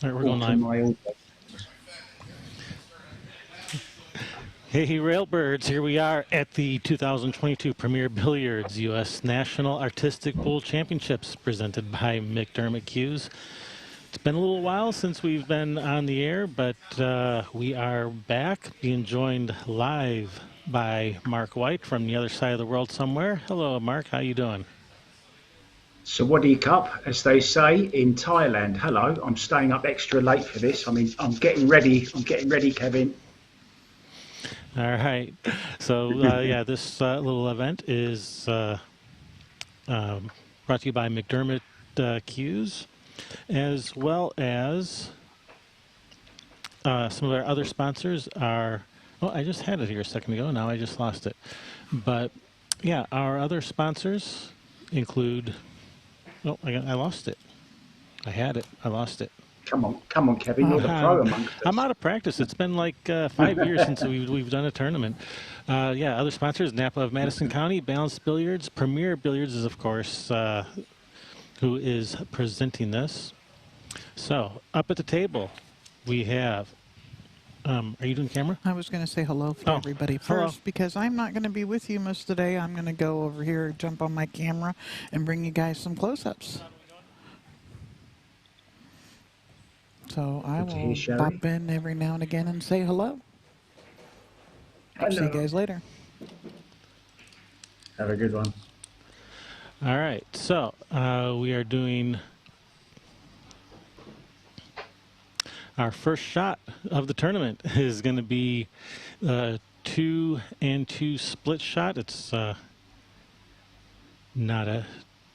All right, we're going live. Hey, Railbirds, here we are at the 2022 Premier Billiards U.S. National Artistic Pool Championships presented by McDermott Cues. It's been a little while since we've been on the air, but we are back, being joined live by Mark White from the other side of the world somewhere. Hello, Mark. How you doing? Sawadee Cup, as they say in Thailand. Hello, I'm staying up extra late for this. I mean, I'm getting ready. Kevin. All right. So, yeah, this little event is brought to you by McDermott Cues, as well as some of our other sponsors are, well, I just had it here a second ago. Now I just lost it. But, yeah, our other sponsors include, oh, I lost it. I had it. I lost it. Come on, Kevin. You're the pro amongst us. I'm out of practice. It's been like 5 years since we've done a tournament. Yeah, other sponsors, Napa of Madison County, Balanced Billiards, Premier Billiards is, of course, who is presenting this. So, up at the table, we have, are you doing camera? I was going to say hello to everybody first because I'm not going to be with you most of the day. I'm going to go over here, jump on my camera, and bring you guys some close-ups. So I will pop in every now and again and say hello. See you guys later. Have a good one. All right, so we are doing our first shot of the tournament is going to be 2-2 split shot. It's not a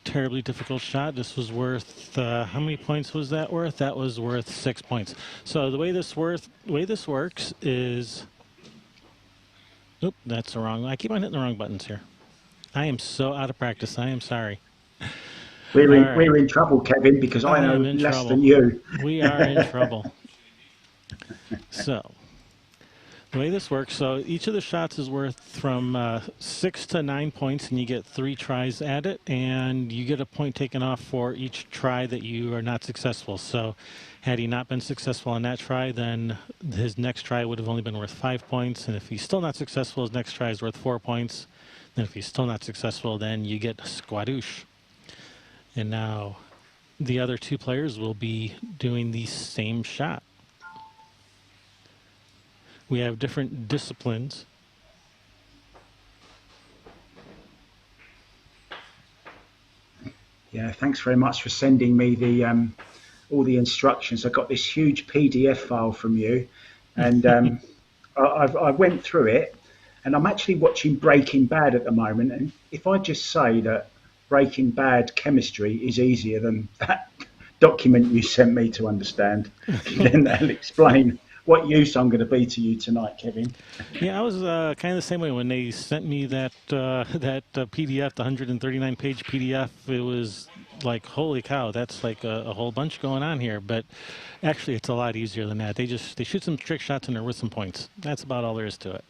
terribly difficult shot. This was worth how many points was that worth? That was worth 6 points. So the way this works is, oop, that's the wrong one. I keep on hitting the wrong buttons here. I am so out of practice. I am sorry. We're in trouble, Kevin, because I know less than you. We are in trouble. So the way this works, so each of the shots is worth from 6 to 9 points, and you get 3 tries at it, and you get a point taken off for each try that you are not successful. So had he not been successful on that try, then his next try would have only been worth 5 points, and if he's still not successful, his next try is worth 4 points. And if he's still not successful, then you get squadouche. And now the other 2 players will be doing the same shot. We have different disciplines. Yeah, thanks very much for sending me the all the instructions. I got this huge PDF file from you, and I went through it, and I'm actually watching Breaking Bad at the moment. And if I just say that Breaking Bad chemistry is easier than that document you sent me to understand, then that'll explain what use I'm going to be to you tonight, Kevin. Yeah, I was kind of the same way when they sent me that PDF, the 139-page PDF. It was like, holy cow, that's like a whole bunch going on here. But actually, it's a lot easier than that. They shoot some trick shots and they're worth some points. That's about all there is to it.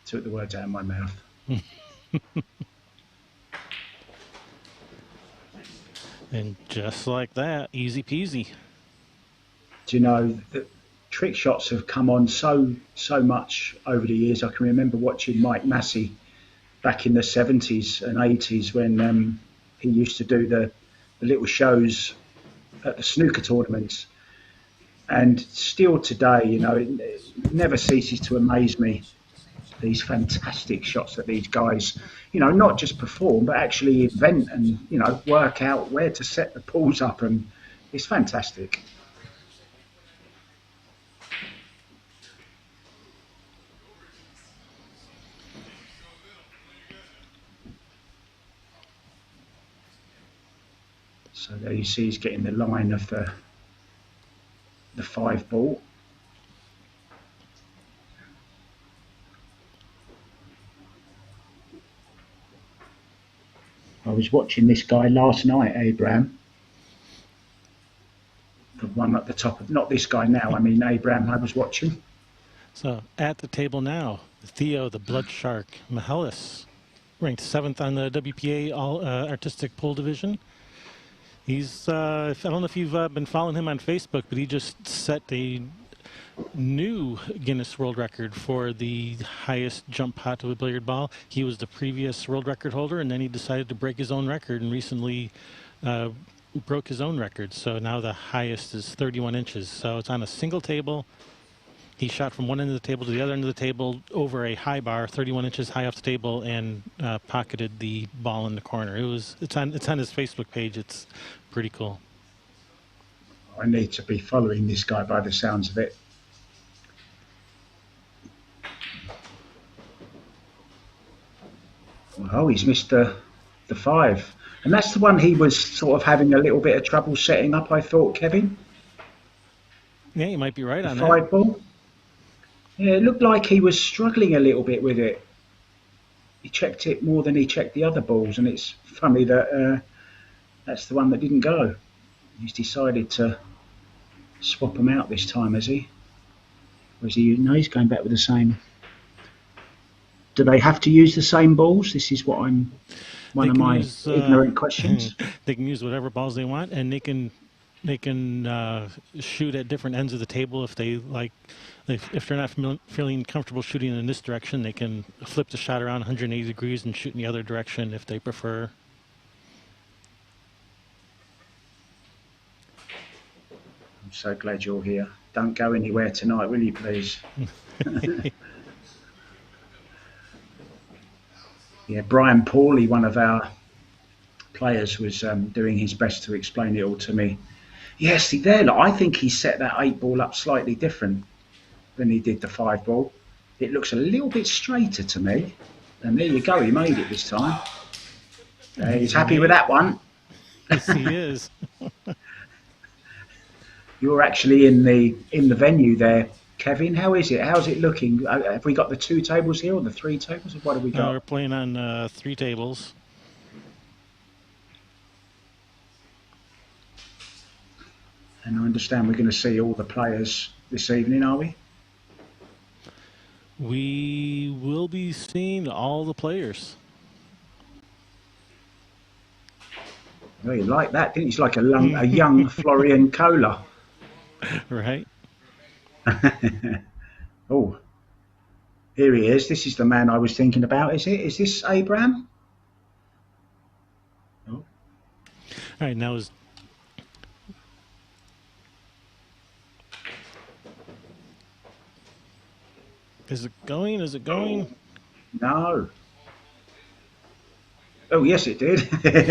Took the words out of my mouth. And just like that, easy peasy. Do you know that trick shots have come on so much over the years? I can remember watching Mike Massey back in the 70s and 80s when he used to do the little shows at the snooker tournaments. And still today, you know, it never ceases to amaze me, these fantastic shots that these guys, you know, not just perform, but actually invent and, you know, work out where to set the pools up. And it's fantastic. So there you see he's getting the line of the 5 ball. I was watching this guy last night, Abram. The one at the top of, not this guy now, I mean Abram I was watching. So at the table now, Theo, the Bloodshark, Mihellis, ranked 7th on the WPA All Artistic Pool Division. He's, I don't know if you've been following him on Facebook, but he just set a new Guinness World Record for the highest jump pot to a billiard ball. He was the previous world record holder, and then he decided to break his own record and recently broke his own record. So now the highest is 31 inches. So it's on a single table. He shot from one end of the table to the other end of the table over a high bar, 31 inches high off the table, and pocketed the ball in the corner. It's on his Facebook page. It's pretty cool. I need to be following this guy by the sounds of it. Oh, he's missed the 5. And that's the one he was sort of having a little bit of trouble setting up, I thought, Kevin. Yeah, you might be right on that. 5 ball. Yeah, it looked like he was struggling a little bit with it. He checked it more than he checked the other balls, and it's funny that that's the one that didn't go. He's decided to swap them out this time, has he? Or is he? No, he's going back with the same. Do they have to use the same balls? This is what I'm. One of my ignorant questions. They can use whatever balls they want, and they can shoot at different ends of the table if they like. If they're not feeling comfortable shooting in this direction, they can flip the shot around 180 degrees and shoot in the other direction if they prefer. I'm so glad you're here. Don't go anywhere tonight, will you, please? Yeah, Brian Pauly, one of our players, was doing his best to explain it all to me. Yes, see there, look, I think he set that 8 ball up slightly different than he did the 5 ball. It looks a little bit straighter to me. And there you go, he made it this time. He's happy with that one. Yes, he is. You're actually in the venue there, Kevin. How is it? How's it looking? Have we got the 2 tables here or the 3 tables? What have we got? We're playing on 3 tables. And I understand we're going to see all the players this evening, are we? We will be seeing all the players. Oh, you like that, didn't you? It's like a young Florian Kohler. Right. Oh, here he is. This is the man I was thinking about. Is it? Is this Abram? Oh. All right, now is it going? Is it going? No. Oh, yes, it did,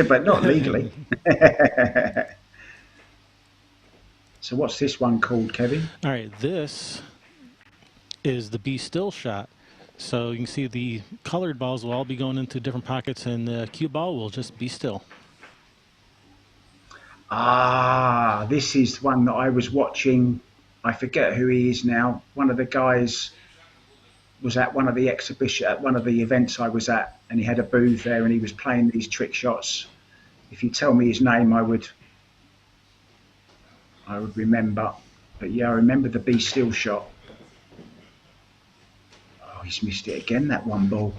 but not legally. So what's this one called, Kevin? All right, this is the Be Still shot. So you can see the colored balls will all be going into different pockets, and the cue ball will just be still. Ah, this is one that I was watching. I forget who he is now. One of the guys was at one of the events I was at, and he had a booth there, and he was playing these trick shots. If you tell me his name, I would remember. But yeah, I remember the Be Still shot. Oh, he's missed it again, that one ball.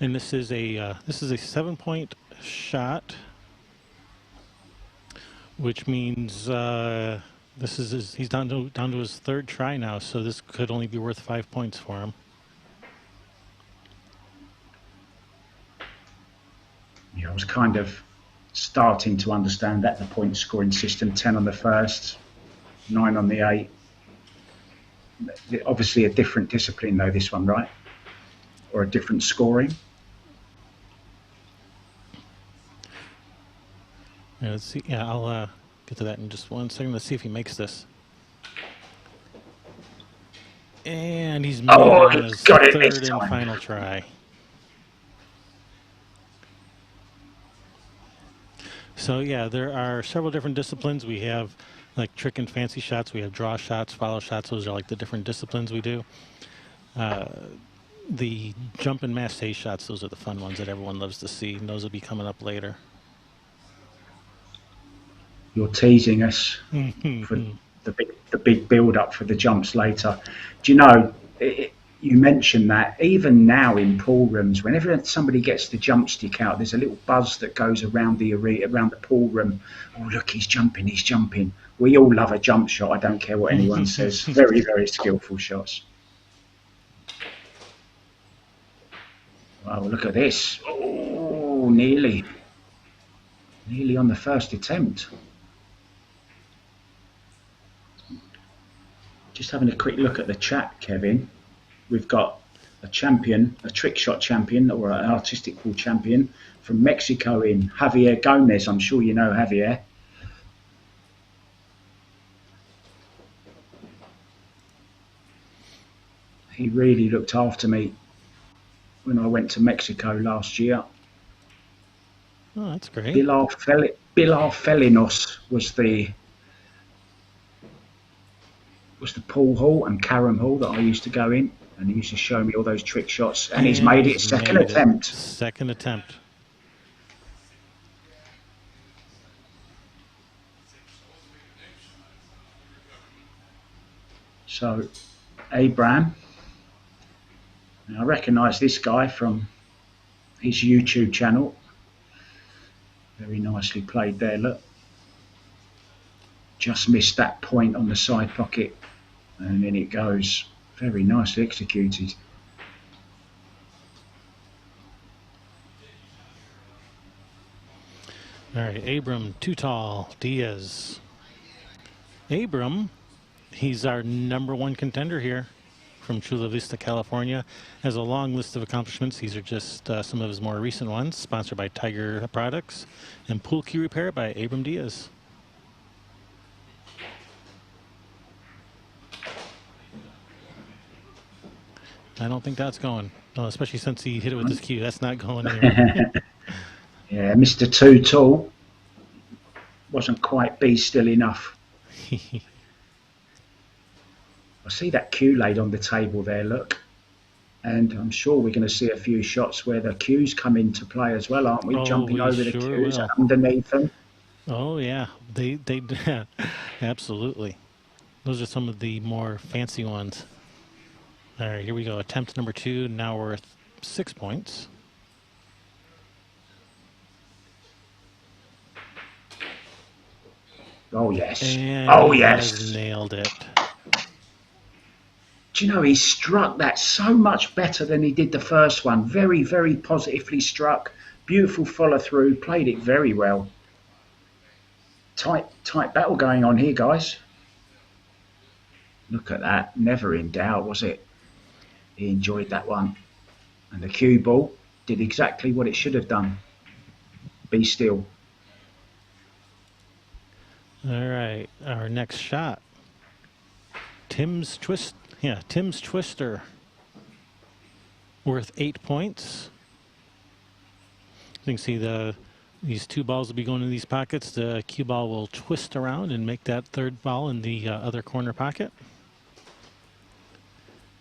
And this is a 7-point shot, which means he's down to his 3rd try now. So this could only be worth 5 points for him. Yeah, I was kind of starting to understand that, the point scoring system. 10 on the first, 9 on the 8. Obviously a different discipline though, this one, right? Or a different scoring. Yeah, let's see. Yeah, I'll get to that in just 1 second. Let's see if he makes this. And he's made it on his 3rd and final try. So yeah, there are several different disciplines. We have like trick and fancy shots. We have draw shots, follow shots. Those are like the different disciplines we do. The jump and mass ace shots, those are the fun ones that everyone loves to see. And those will be coming up later. You're teasing us for the big build up for the jumps later. Do you know, you mentioned that even now in pool rooms, whenever somebody gets the jump stick out, there's a little buzz that goes around the arena, around the pool room. Oh, look, he's jumping, he's jumping. We all love a jump shot. I don't care what anyone says. Very, very skillful shots. Wow, look at this. Oh, nearly on the first attempt. Just having a quick look at the chat, Kevin. We've got a champion, a trick shot champion, or an artistic pool champion from Mexico in Javier Gomez. I'm sure you know Javier. He really looked after me when I went to Mexico last year. Oh, that's great. Pilar Felinos was the pool hall and carom hall that I used to go in, and he used to show me all those trick shots, and he's made it second attempt. Second attempt. So, Abram, I recognise this guy from his YouTube channel. Very nicely played there, look. Just missed that point on the side pocket, and then it goes. Very nicely executed. All right, Abram, too tall, Diaz. Abram, he's our #1 contender here from Chula Vista, California. Has a long list of accomplishments. These are just some of his more recent ones, sponsored by Tiger Products and Pool Key Repair by Abram Diaz. I don't think that's going, especially since he hit it with his cue. That's not going anywhere. Yeah, Mr. Too Tall wasn't quite be still enough. I see that cue laid on the table there, look. And I'm sure we're going to see a few shots where the cues come into play as well, aren't we? Oh, jumping we over the sure cues will. underneath them. Oh, yeah. They absolutely. Those are some of the more fancy ones. All right, here we go. Attempt number 2, now worth 6 points. Oh, yes. And oh, he yes. has nailed it. Do you know, he struck that so much better than he did the first one. Very, very positively struck. Beautiful follow through. Played it very well. Tight battle going on here, guys. Look at that. Never in doubt, was it? He enjoyed that one. And the cue ball did exactly what it should have done. Be still. All right, our next shot. Tim's Twister. Worth 8 points. You can see these 2 balls will be going in these pockets. The cue ball will twist around and make that 3rd ball in the other corner pocket.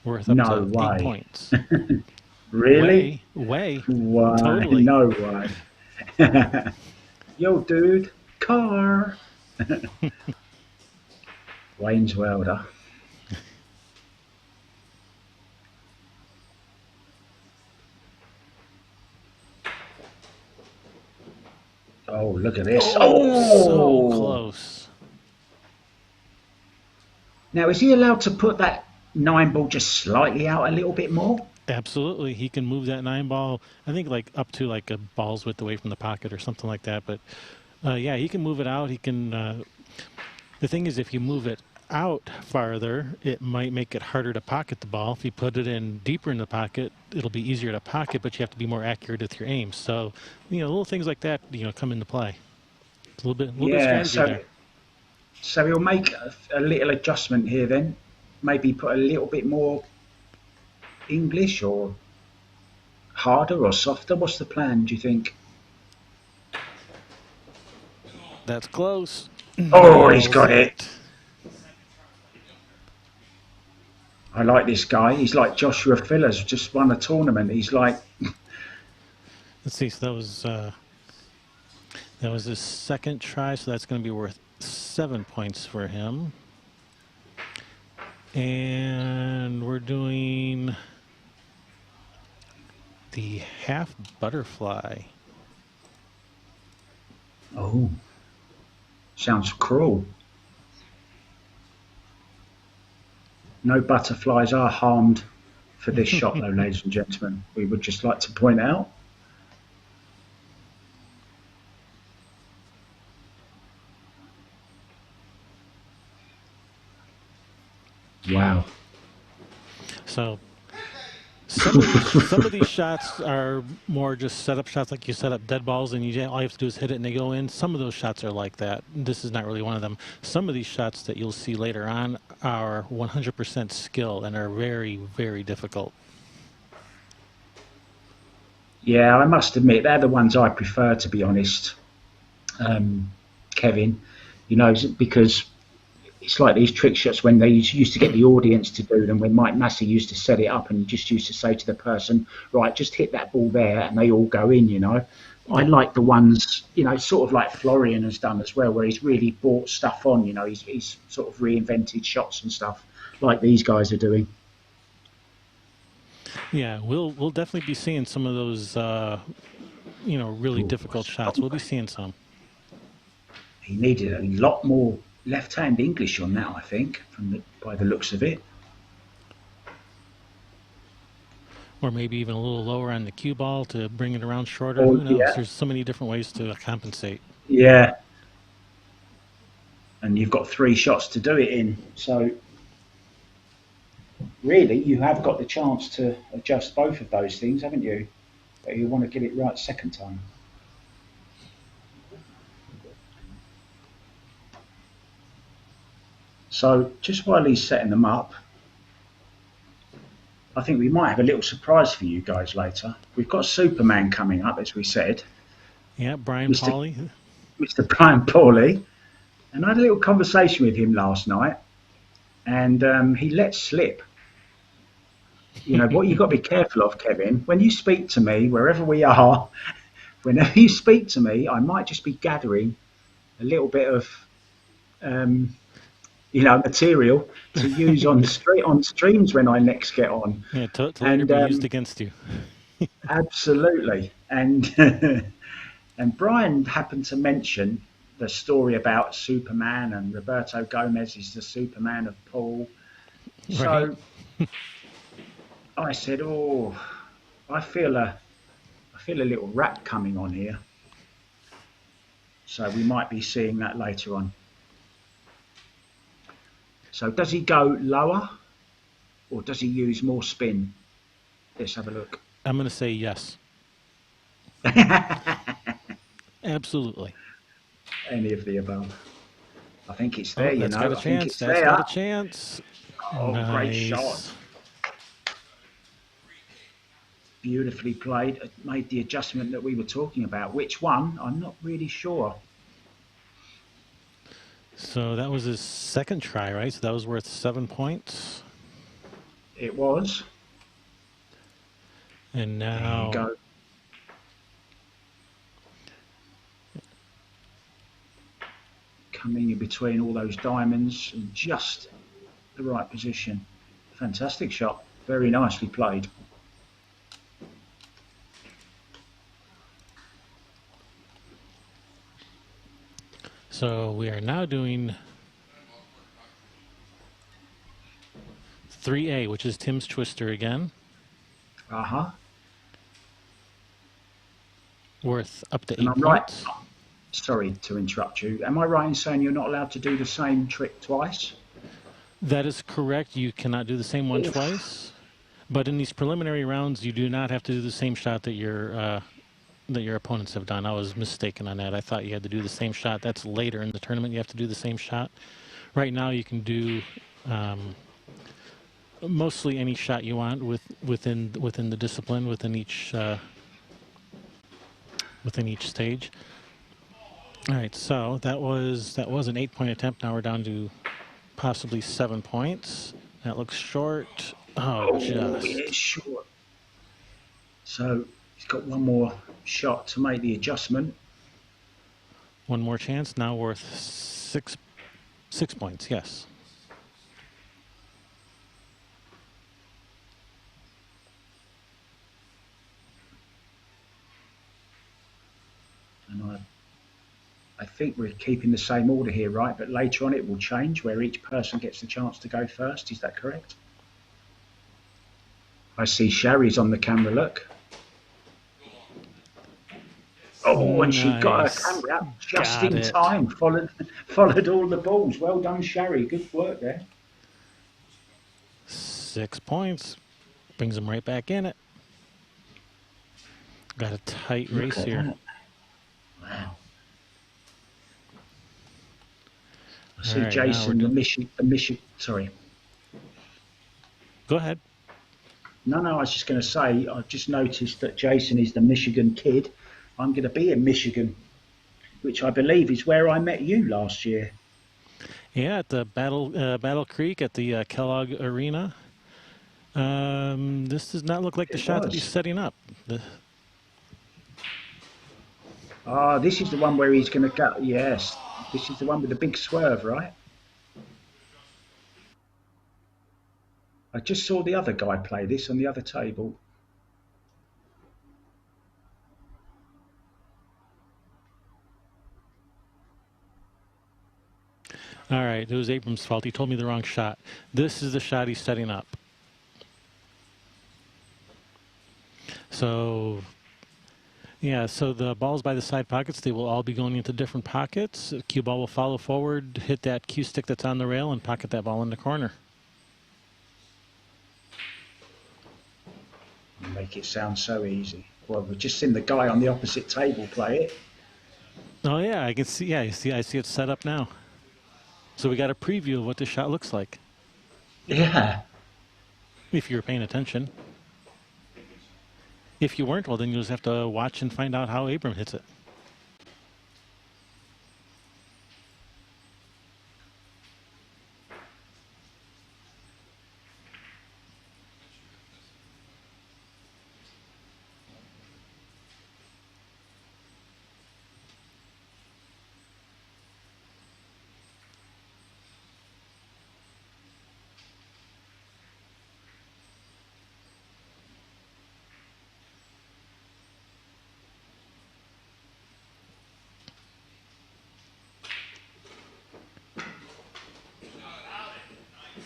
Worth up to 8 points. Really? Way. Why? Totally. No way. Yo, dude. Car. Wayne's Welder. Oh, look at this. Oh, so close. Now, is he allowed to put that 9 ball just slightly out a little bit more? Absolutely. He can move that 9 ball, I think, like up to like a ball's width away from the pocket or something like that. But yeah, he can move it out. He can. The thing is, if you move it out farther, it might make it harder to pocket the ball. If you put it in deeper in the pocket, it'll be easier to pocket, but you have to be more accurate with your aim. So, little things like that, come into play. It's a little bit of strategy there. So he'll make a little adjustment here then. Maybe put a little bit more English or harder or softer. What's the plan, do you think? That's close. Oh, he's got it. I like this guy. He's like Joshua Fillers, just won a tournament. He's like... Let's see, so that was his 2nd try, so that's going to be worth 7 points for him. And we're doing the half butterfly. Oh, sounds cruel. No butterflies are harmed for this shot, though, ladies and gentlemen. We would just like to point out. Wow. So some of these shots are more just setup shots, like you set up dead balls and all you have to do is hit it and they go in. Some of those shots are like that. This is not really one of them. Some of these shots that you'll see later on are 100% skill and are very, very difficult. Yeah, I must admit, they're the ones I prefer, to be honest, Kevin. You know, because it's like these trick shots when they used to get the audience to do them, when Mike Massey used to set it up and he just used to say to the person, right, just hit that ball there, and they all go in, you know. I Yeah. like the ones, you know, sort of like Florian has done as well, where he's really brought stuff on, you know, he's sort of reinvented shots and stuff like these guys are doing. Yeah, we'll definitely be seeing some of those, you know, really difficult shots. We'll be seeing some. He needed a lot more left-hand English on that, I think, by the looks of it. Or maybe even a little lower on the cue ball to bring it around shorter. Oh, Who knows? yeah, There's so many different ways to compensate. yeah. And you've got 3 shots to do it in. So really, you have got the chance to adjust both of those things, haven't you? But you want to get it right second time. So just while he's setting them up, I think we might have a little surprise for you guys later. We've got Superman coming up, as we said. Yeah, Brian Pauly. Mr. Brian Pauly. And I had a little conversation with him last night, and he let slip. You know, what you've got to be careful of, Kevin, when you speak to me, wherever we are, whenever you speak to me, I might just be gathering a little bit of, you know, material to use on streams when I next get on. Yeah, to later be used against you. Absolutely. And and Brian happened to mention the story about Superman, and Roberto Gomez is the Superman of Paul. So Right. I said, "Oh, I feel a little rap coming on here." So we might be seeing that later on. So does he go lower, or does he use more spin? Let's have a look. I'm going to say yes. Absolutely. Any of the above. I think it's there, Oh, you that's know. got a I think chance. it's That's there. got a chance. Oh, Nice. great shot. Beautifully played. It made the adjustment that we were talking about. Which one? I'm not really sure. So that was his second try, right? So that was worth 7 points. It was. And There you now go. Coming in between all those diamonds in just the right position. Fantastic shot. Very nicely played. so we are now doing 3A, which is Tim's Twister again, Uh-huh. worth up to And 8 I'm right. points. Sorry to interrupt you. Am I right in saying you're not allowed to do the same trick twice? That is correct. You cannot do the same one Oof. twice. But in these preliminary rounds, you do not have to do the same shot that your opponents have done. I was mistaken on that. I thought you had to do the same shot. That's later in the tournament. You have to do the same shot. Right now, you can do mostly any shot you want within the discipline within each stage. All right, so that was an 8-point attempt. Now we're down to possibly 7 points. That looks short. Oh, just. It's short. So he's got one more shot to make the adjustment. One more chance. Now worth 6 points. Yes. think we're keeping the same order here, right? But later on it will change where each person gets the chance to go first. Is that correct? I see Sherry's on the camera, look. Oh, and she got her camera out just in time, followed all the balls. Well done, Sherry. Good work there. 6 points. Brings them right back in it. Got a tight race here. That. Wow. I see right, Jason, the Michigan. Sorry. Go ahead. No, I was just going to say, I've just noticed that Jason is the Michigan kid. I'm going to be in Michigan, which I believe is where I met you last year. Yeah, at the Battle Creek at the Kellogg Arena. This does not look like the shot that he's setting up. This is the one where he's going to go. Yes, this is the one with the big swerve, right? I just saw the other guy play this on the other table. All right, it was Abram's fault. He told me the wrong shot. This is the shot he's setting up. So, yeah, so the balls by the side pockets, they will all be going into different pockets. The cue ball will follow forward, hit that cue stick that's on the rail, and pocket that ball in the corner. Make it sound so easy. Well, we've just seen the guy on the opposite table play it. Oh, yeah, I can see. Yeah, I see it set up now. So we got a preview of what this shot looks like. Yeah. If you were paying attention. If you weren't, well, then you'll just have to watch and find out how Abram hits it.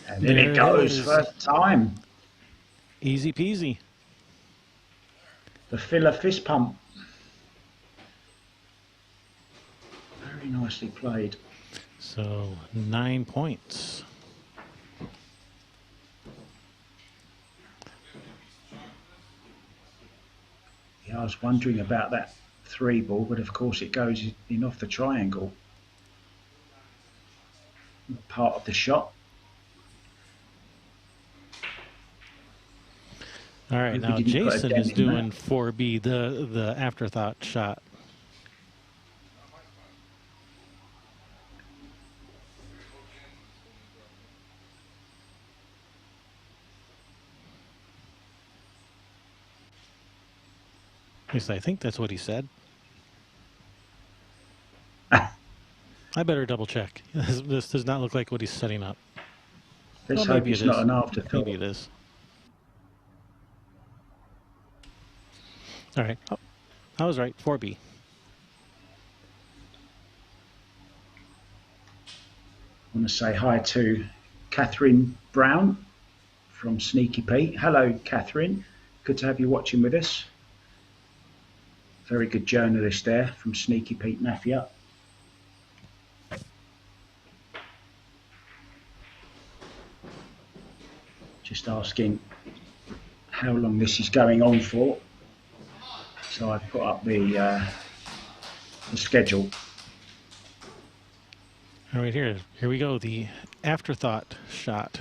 And then it goes first time. Easy peasy. The filler fist pump. Very nicely played. So 9 points. Yeah, I was wondering about that 3 ball, but of course it goes in off the triangle. Part of the shot. All right, now Jason is doing 4B, the afterthought shot. At least I think that's what he said. I better double check. This does not look like what he's setting up. Let's hope it's not an afterthought. Maybe it is. All right. Oh, I was right. 4B. I want to say hi to Catherine Brown from Sneaky Pete. Hello, Catherine. Good to have you watching with us. Very good journalist there from Sneaky Pete Mafia. Just asking how long this is going on for. So I've put up the schedule. All right, here we go. The afterthought shot.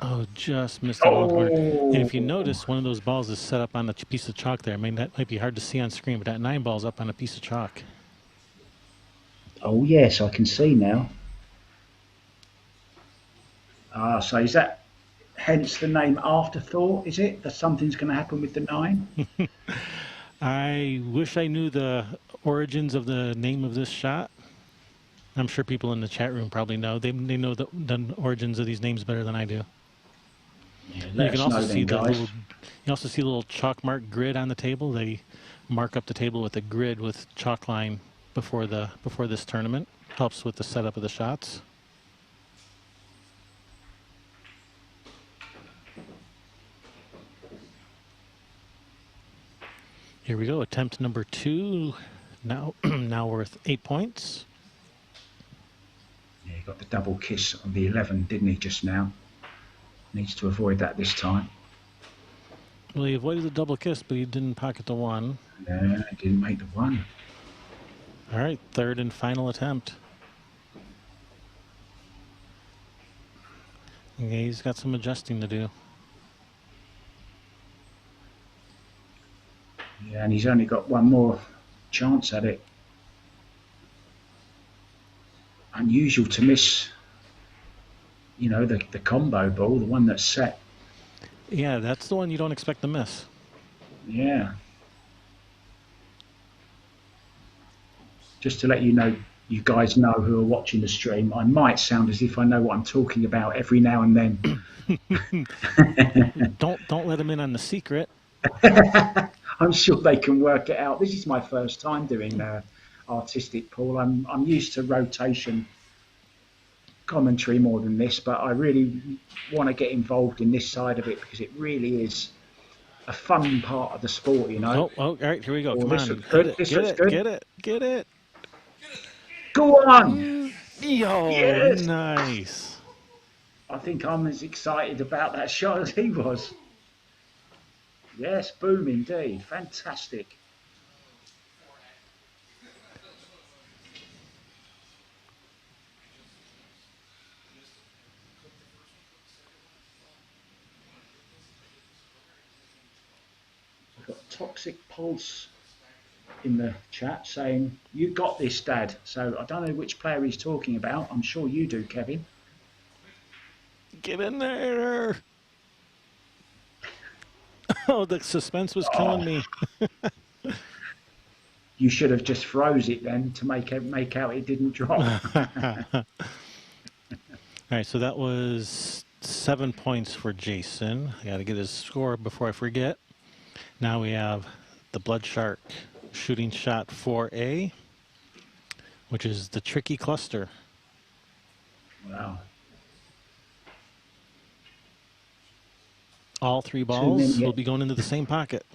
Oh, just missed the ball. And if you notice, one of those balls is set up on a piece of chalk there. I mean, that might be hard to see on screen, but that 9 ball's up on a piece of chalk. Oh, yes, I can see now. So is that hence the name Afterthought, is it? That something's going to happen with the 9? I wish I knew the origins of the name of this shot. I'm sure people in the chat room probably know. They know the origins of these names better than I do. Yeah, You let can us also know see then, guys. you also see the little chalk mark grid on the table. They mark up the table with a grid with chalk line before this tournament. Helps with the setup of the shots. Here we go. Attempt number 2. Now worth 8 points. Yeah, he got the double kiss on the 11, didn't he, just now? Needs to avoid that this time. Well, he avoided the double kiss, but he didn't pocket the 1. Yeah, he didn't make the 1. All right, third and final attempt. Yeah, he's got some adjusting to do. Yeah, and he's only got one more chance at it. Unusual to miss, you know, the combo ball, the one that's set. Yeah, that's the one you don't expect to miss. Yeah. Just to let you know, you guys know who are watching the stream, I might sound as if I know what I'm talking about every now and then. Don't let him in on the secret. I'm sure they can work it out. This is my first time doing artistic pool. I'm used to rotation commentary more than this, but I really want to get involved in this side of it because it really is a fun part of the sport, you know. Oh, all right, here we go. Oh, Come this on, looks good. get it. Go on! Yo, Yes! nice. I think I'm as excited about that shot as he was. Yes, boom indeed. Fantastic. We've got Toxic Pulse in the chat saying, you got this, Dad. So I don't know which player he's talking about. I'm sure you do, Kevin. Get in there. Oh, the suspense was killing me. You should have just froze it then to make out it didn't drop. All right, so that was 7 points for Jason. I got to get his score before I forget. Now we have the Bloodshark shooting shot 4A, which is the tricky cluster. Wow. All 3 balls will be going into the same pocket.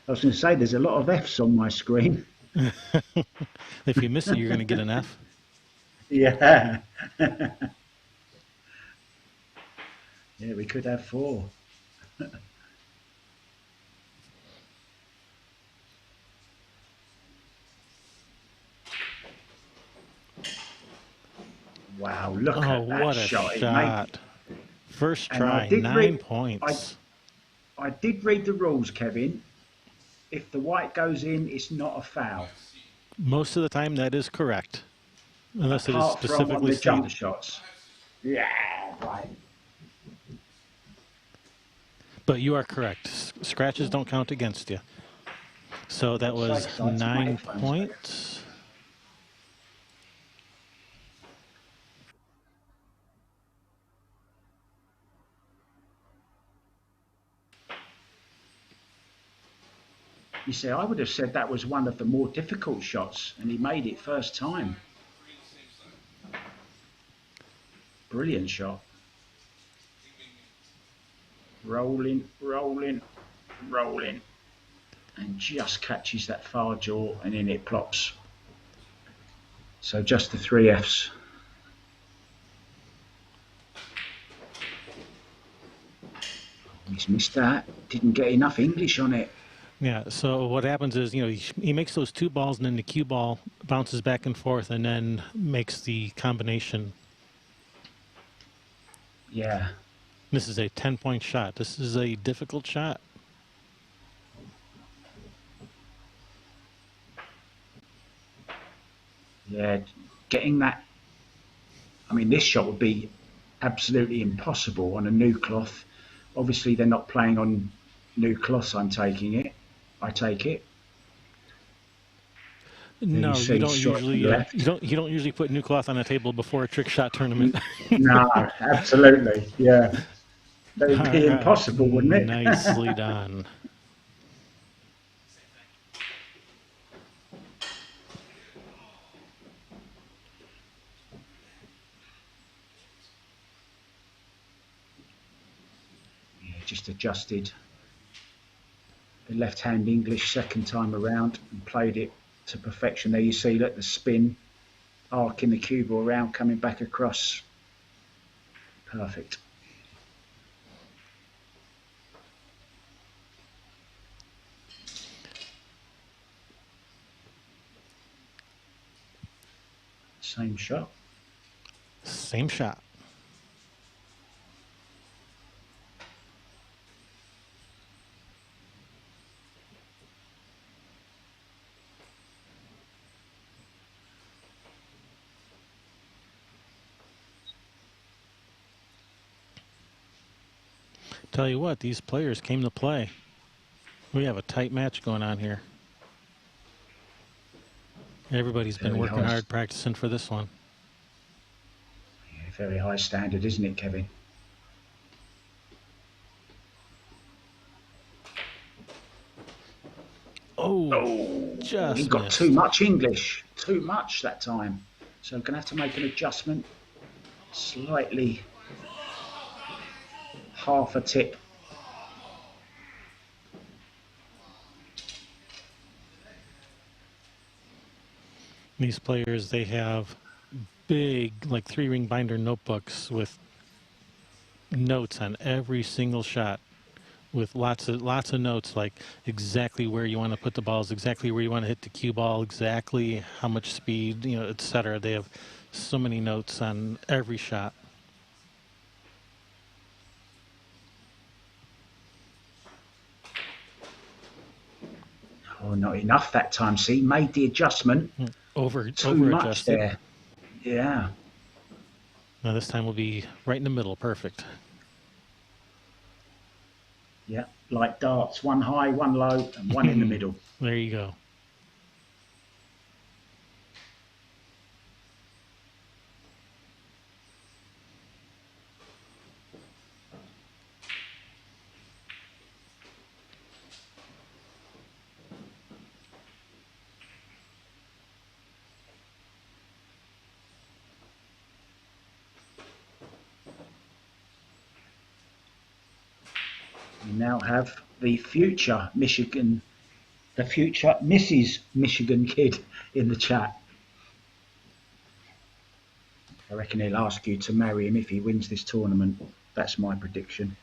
I was going to say, there's a lot of F's on my screen. If you miss it, you're going to get an F. Yeah. Yeah, we could have 4. Wow, look at that what a shot. First try, 9 points. I did read the rules, Kevin. If the white goes in, it's not a foul. Most of the time, that is correct. Unless it is Apart from on specifically the jump stated. shots. Yeah, right. But you are correct. Scratches don't count against you. So that was 9 points. You see, I would have said that was one of the more difficult shots, and he made it first time. Brilliant shot. Rolling, rolling, rolling. And just catches that far jaw, and in it plops. So just the 3 Fs. He's missed that. Didn't get enough English on it. Yeah, so what happens is, he makes those 2 balls, and then the cue ball bounces back and forth and then makes the combination. Yeah. This is a 10-point shot. This is a difficult shot. Yeah, getting that. I mean, this shot would be absolutely impossible on a new cloth. Obviously, they're not playing on new cloths. I take it. No, you don't usually. You don't usually put new cloth on a table before a trick shot tournament. No, absolutely, yeah. That'd be impossible, wouldn't it? Nicely done. Yeah, just adjusted the left-hand English second time around and played it to perfection. There you see, look, the spin, arcing the cue ball around, coming back across. Perfect. Same shot. Same shot. Tell you what, these players came to play. We have a tight match going on here. Everybody's been working hard practicing for this one. Yeah, very high standard, isn't it, Kevin? Oh, just he got missed. too much English. Too much that time. So I'm going to have to make an adjustment. Slightly half a tip. These players, they have big, like 3-ring binder notebooks with notes on every single shot, with lots of notes, like exactly where you want to put the balls, exactly where you want to hit the cue ball, exactly how much speed, you know, etc. They have so many notes on every shot. Oh, not enough that time. See, made the adjustment. Too much there. Yeah. Now this time we'll be right in the middle. Perfect. Yeah, like darts. One high, one low, and one in the middle. There you go. We now have the future Michigan, the future Mrs. Michigan kid in the chat. I reckon he'll ask you to marry him if he wins this tournament. That's my prediction.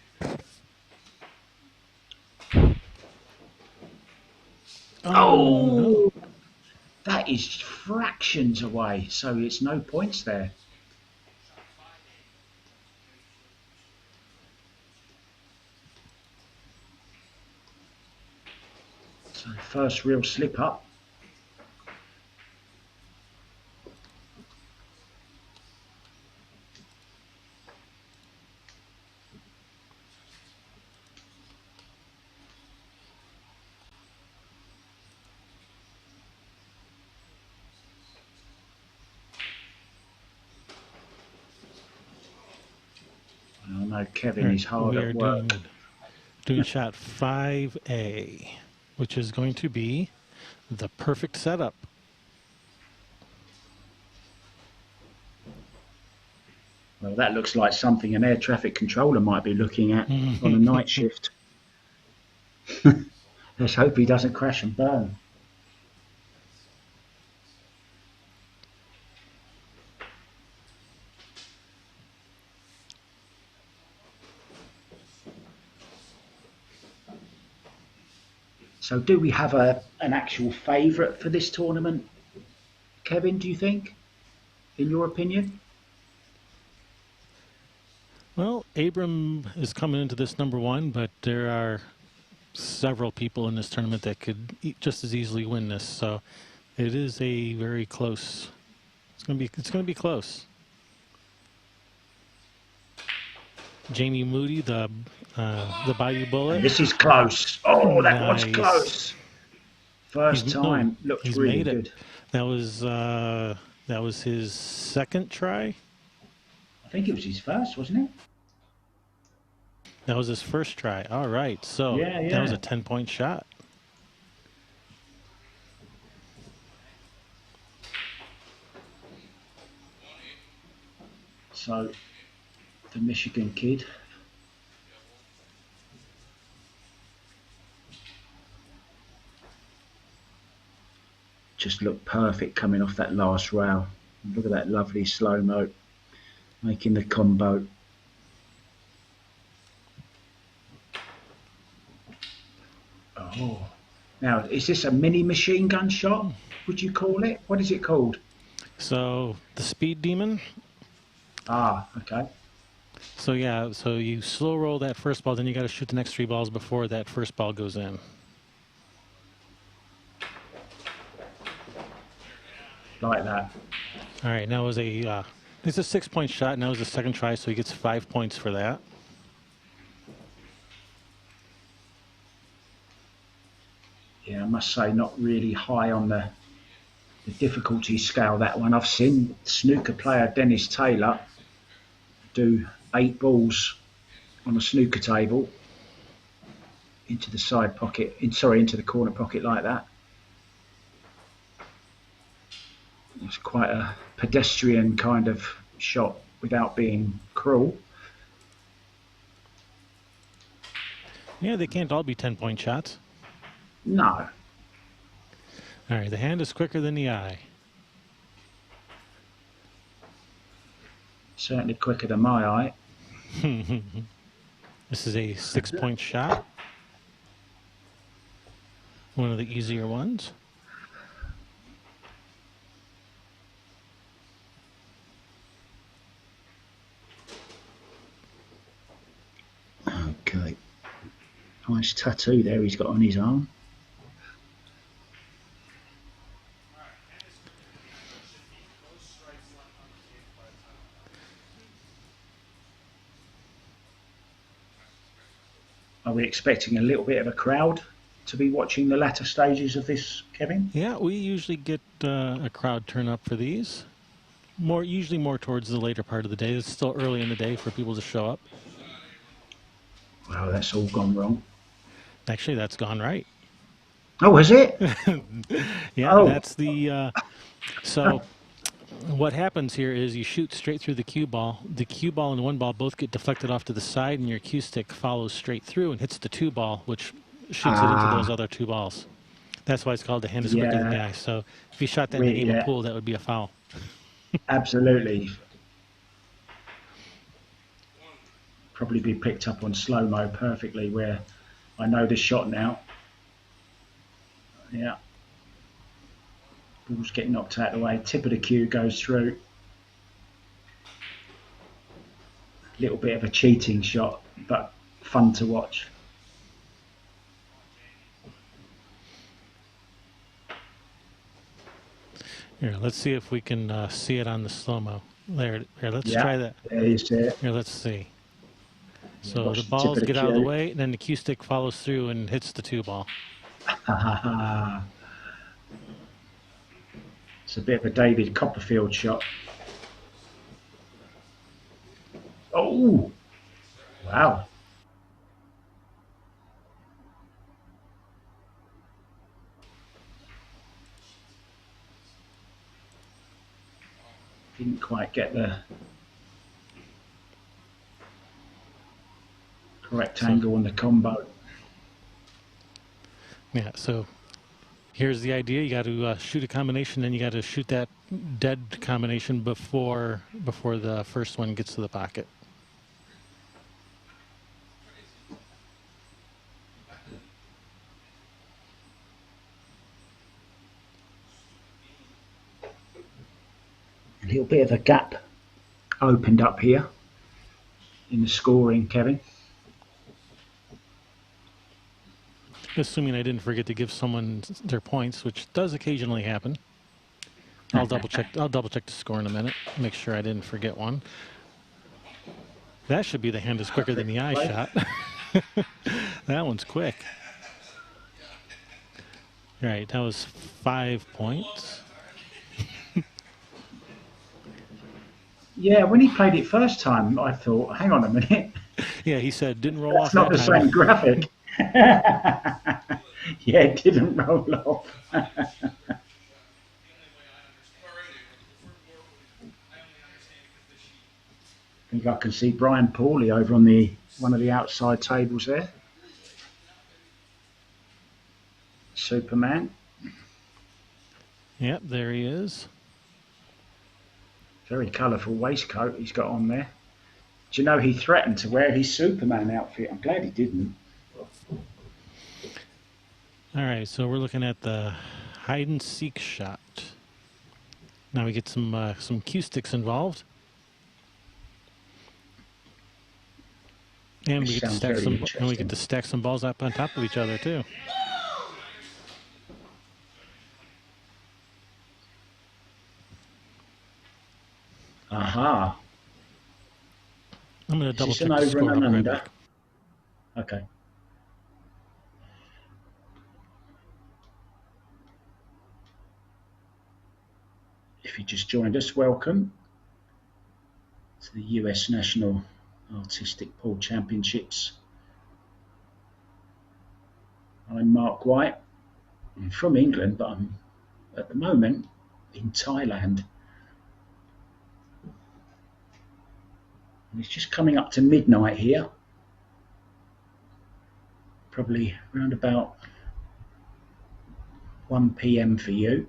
Oh, no. That is fractions away, so it's no points there. So first real slip up. I know Kevin is hard at work. Doing shot 5A, which is going to be the perfect setup. Well, that looks like something an air traffic controller might be looking at on a night shift. Let's hope he doesn't crash and burn. So do we have an actual favourite for this tournament? Kevin, do you think, in your opinion? Well, Abram is coming into this #1, but there are several people in this tournament that could just as easily win this. So it is a very close. It's going to be close. Jamie Moody, the Bayou Bullet. And this is close. Oh, that one's close. First time looks really good. That was his second try. I think it was his first, wasn't it? That was his first try. All right, so Yeah, that was a yeah. 10-point shot. So the Michigan kid. Just looked perfect coming off that last rail. Look at that lovely slow-mo, making the combo. Oh. Now, is this a mini machine gun shot, would you call it? What is it called? So the speed demon. Ah, okay. So yeah, so you slow roll that first ball, then you got to shoot the next 3 balls before that first ball goes in. Like that. All right, now it's a 6-point shot. Now is the second try, so he gets 5 points for that. Yeah, I must say, not really high on the difficulty scale, that one. I've seen snooker player Dennis Taylor do 8 balls on a snooker table into the side pocket, into the corner pocket like that. It's quite a pedestrian kind of shot without being cruel. Yeah, they can't all be 10-point shots. No. All right, the hand is quicker than the eye. Certainly quicker than my eye. This is a 6-point shot. One of the easier ones. Okay. Nice tattoo there he's got on his arm. Are we expecting a little bit of a crowd to be watching the latter stages of this, Kevin? Yeah, we usually get a crowd turn up for these. Usually more towards the later part of the day. It's still early in the day for people to show up. Wow, that's all gone wrong. Actually, that's gone right. Oh, is it? Yeah, Oh. that's the... so what happens here is you shoot straight through the cue ball. The cue ball and the 1 ball both get deflected off to the side, and your cue stick follows straight through and hits the 2 ball, which shoots it into those other 2 balls. That's why it's called the hand is quicker than the eye. So if you shot that in a game of pool, that would be a foul. Absolutely. Probably be picked up on slow-mo perfectly, where I know the shot now. Yeah. Ball's getting knocked out of the way. Tip of the cue goes through. Little bit of a cheating shot, but fun to watch. Here, let's see if we can see it on the slow-mo. There, let's try that. There you see it. Here, let's see. So Watch the the tip balls of the get out of the cue. way, and then the cue stick follows through and hits the 2 ball. It's a bit of a David Copperfield shot. Oh! Wow. Didn't quite get the correct angle on the combo. Yeah, so here's the idea. You got to shoot a combination, then you got to shoot that dead combination before the first one gets to the pocket. A little bit of a gap opened up here in the scoring, Kevin. Assuming I didn't forget to give someone their points, which does occasionally happen. I'll double check the score in a minute. Make sure I didn't forget one. That should be the hand is quicker than the eye shot. That one's quick. All right, that was 5 points. Yeah, when he played it first time, I thought, hang on a minute. Yeah, he said didn't roll That's off not that the time. same graphic. Yeah, it didn't roll off. I think I can see Brian Pauly over on one of the outside tables there. Superman. Yep, there he is. Very colourful waistcoat he's got on there. Do you know he threatened to wear his Superman outfit? I'm glad he didn't. All right, so we're looking at the hide and seek shot. Now we get some cue sticks involved, and we get to stack some balls up on top of each other too. Aha. I'm going to double check the score up right back. Okay. If you just joined us, welcome to the US National Artistic Pool Championships. I'm Mark White. I'm from England, but I'm at the moment in Thailand. And it's just coming up to midnight here. Probably around about 1 p.m. for you,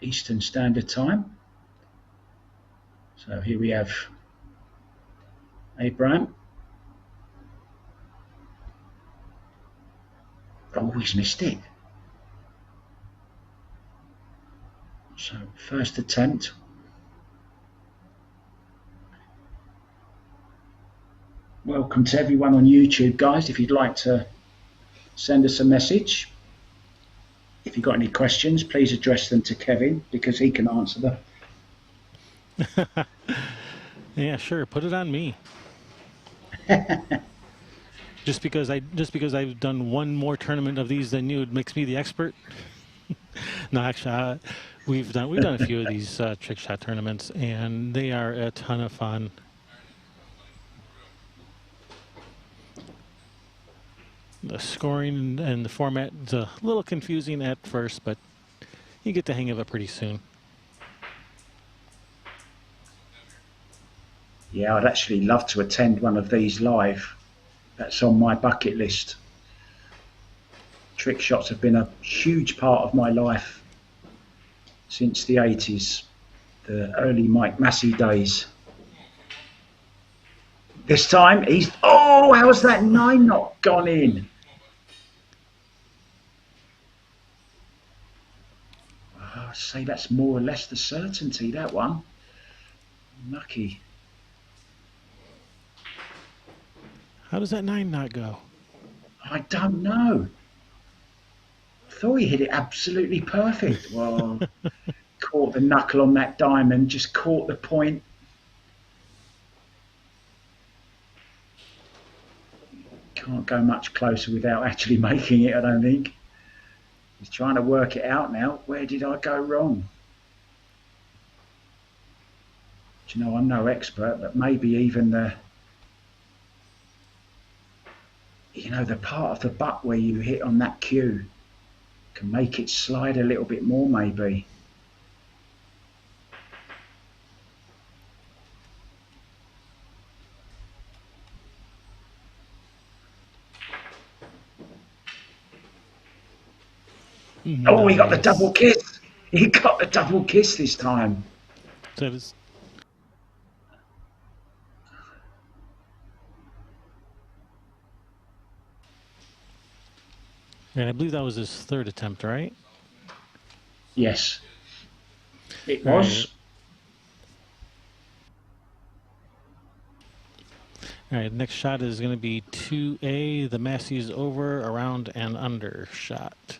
Eastern Standard Time. So here we have Abram. Always missed it. So first attempt. Welcome to everyone on YouTube, guys. If you'd like to send us a message, if you've got any questions, please address them to Kevin because he can answer them. Yeah, sure. Put it on me. Just because I've done one more tournament of these than you, it makes me the expert. No, actually, we've done a few of these trick shot tournaments, and they are a ton of fun. The scoring and the format is a little confusing at first, but you get the hang of it pretty soon. Yeah, I'd actually love to attend one of these live. That's on my bucket list. Trick shots have been a huge part of my life since the 80s, the early Mike Massey days. This time how's that 9 not gone in? I'd say that's more or less the certainty, that one. Lucky. How does that 9 not go? I don't know. I thought he hit it absolutely perfect. Well, caught the knuckle on that diamond, just caught the point. Can't go much closer without actually making it, I don't think. He's trying to work it out now. Where did I go wrong? Do you know, I'm no expert, but maybe even the part of the butt where you hit on that cue can make it slide a little bit more, maybe. Nice. Oh, he got the double kiss. He got the double kiss this time. That is. And I believe that was his 3rd attempt, right? Yes. It was. All right, next shot is going to be 2A, the Massey's over, around, and under shot.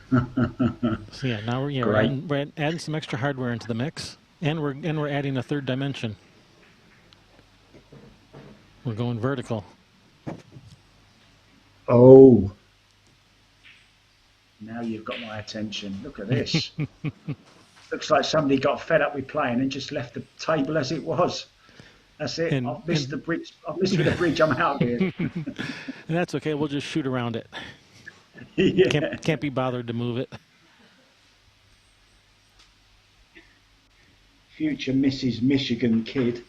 So yeah, now we're adding some extra hardware into the mix, and we're adding a 3rd dimension. We're going vertical. Oh. Now you've got my attention. Look at this. Looks like somebody got fed up with playing and just left the table as it was. That's it. I've missed the bridge. I've missed the bridge. I'm out of here. And that's okay. We'll just shoot around it. Yeah. Can't be bothered to move it. Future Mrs. Michigan kid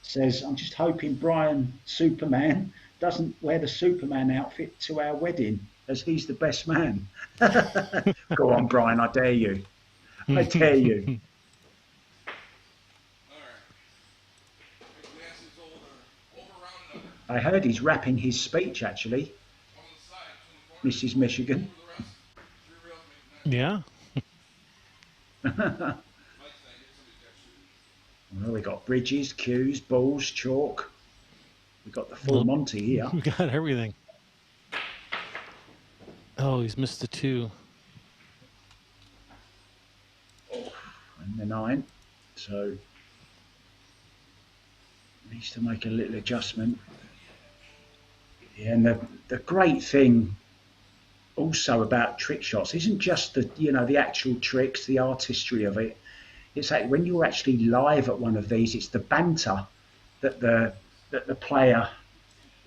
says, I'm just hoping Brian Superman doesn't wear the Superman outfit to our wedding, as he's the best man. Go on, Brian, I dare you. I dare you. I heard he's wrapping his speech, actually. Mrs. Michigan. Yeah. Well, we got bridges, cues, balls, chalk. We got the full Monty here. We got everything. Oh, he's missed the 2. Oh, and the 9. So needs to make a little adjustment. Yeah, and the great thing also about trick shots isn't just the actual tricks, the artistry of it. It's like when you're actually live at one of these, it's the banter that the player,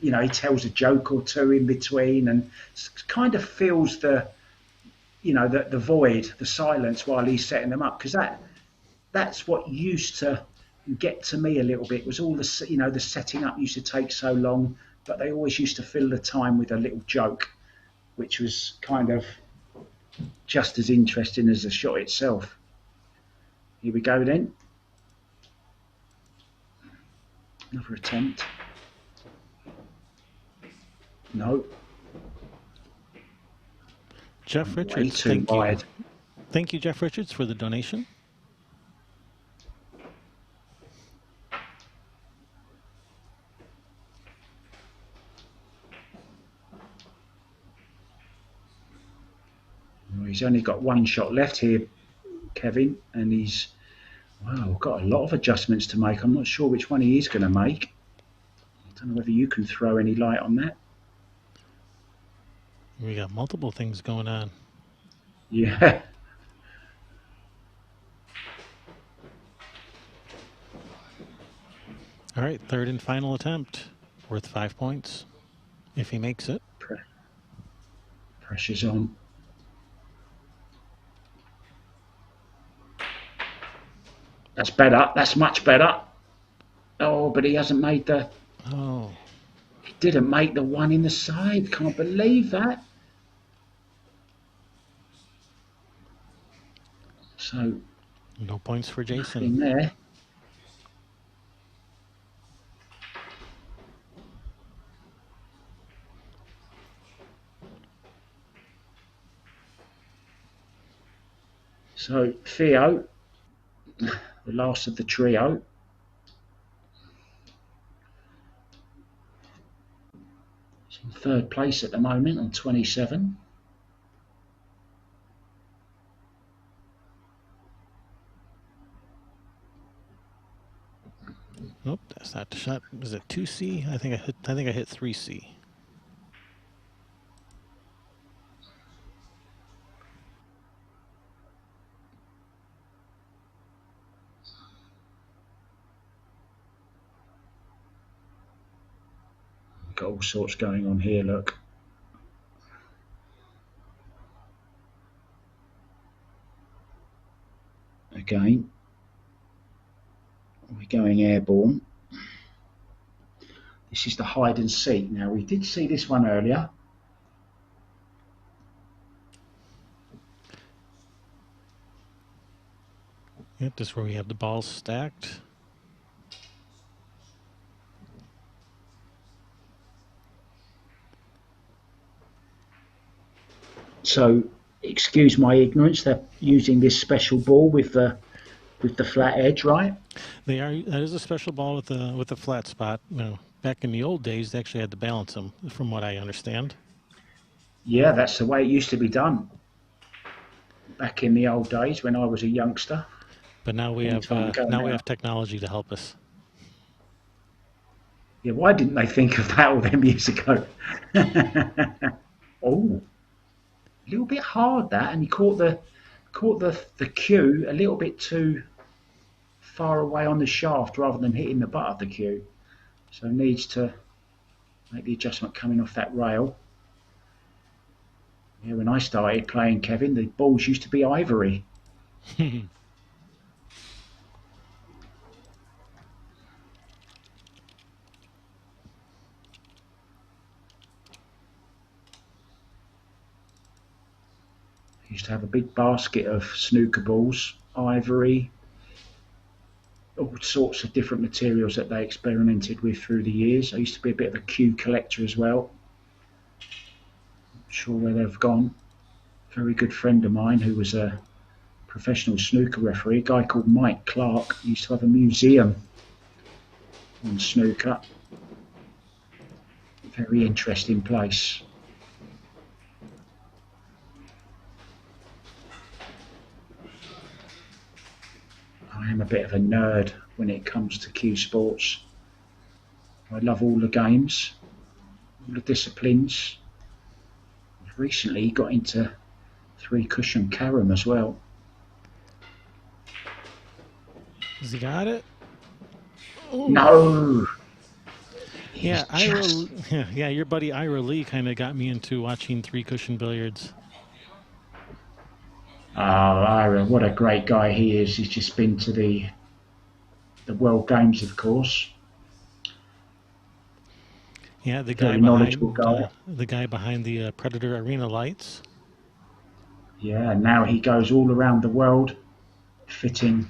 he tells a joke or two in between and kind of fills the void, the silence while he's setting them up. Because that's what used to get to me a little bit, was all the setting up used to take so long, but they always used to fill the time with a little joke, which was kind of just as interesting as the shot itself. Here we go then. Another attempt. No. Jeff Richards, way too wide. Thank you, Jeff Richards, for the donation. Well, he's only got one shot left here, Kevin, and he's got a lot of adjustments to make. I'm not sure which one he is going to make. I don't know whether you can throw any light on that. We got multiple things going on. Yeah. All right, third and final attempt, worth 5 points, if he makes it. Pressure's on. That's better. That's much better. Oh, but he hasn't made the... Oh. He didn't make the one in the side. Can't believe that. So... No points for Jason. In there. So, Theo... the last of the trio. He's in third place at the moment on 27. Nope, that's not the shot. Is it 2C? I think I hit 3C. Got all sorts going on here, look. Again. We're going airborne. This is the hide and seek. Now, we did see this one earlier. Yep, this is where we have the balls stacked. So, excuse my ignorance, they're using this special ball with the flat edge, right? They are. That is a special ball with the flat spot. No, back in the old days, they actually had to balance them, from what I understand. Yeah, that's the way it used to be done. Back in the old days when I was a youngster. But now we have we have technology to help us. Yeah, why didn't they think of that all them years ago? Oh, a little bit hard that, and he caught caught the cue a little bit too far away on the shaft rather than hitting the butt of the cue. So needs to make the adjustment coming off that rail. Yeah, when I started playing, Kevin, the balls used to be ivory. Used to have a big basket of snooker balls, ivory, all sorts of different materials that they experimented with through the years. I used to be a bit of a cue collector as well. Not sure where they've gone. A very good friend of mine who was a professional snooker referee, a guy called Mike Clark, used to have a museum on snooker. Very interesting place. I am a bit of a nerd when it comes to cue sports. I love all the games, all the disciplines. I've recently got into 3-cushion carom as well. Has he got it? Ooh. No. Yeah, yeah, your buddy Ira Lee kind of got me into watching 3-cushion billiards. Oh, Ira, what a great guy he is. He's just been to the World Games, of course. Yeah, the guy behind the Predator Arena lights. Yeah, now he goes all around the world fitting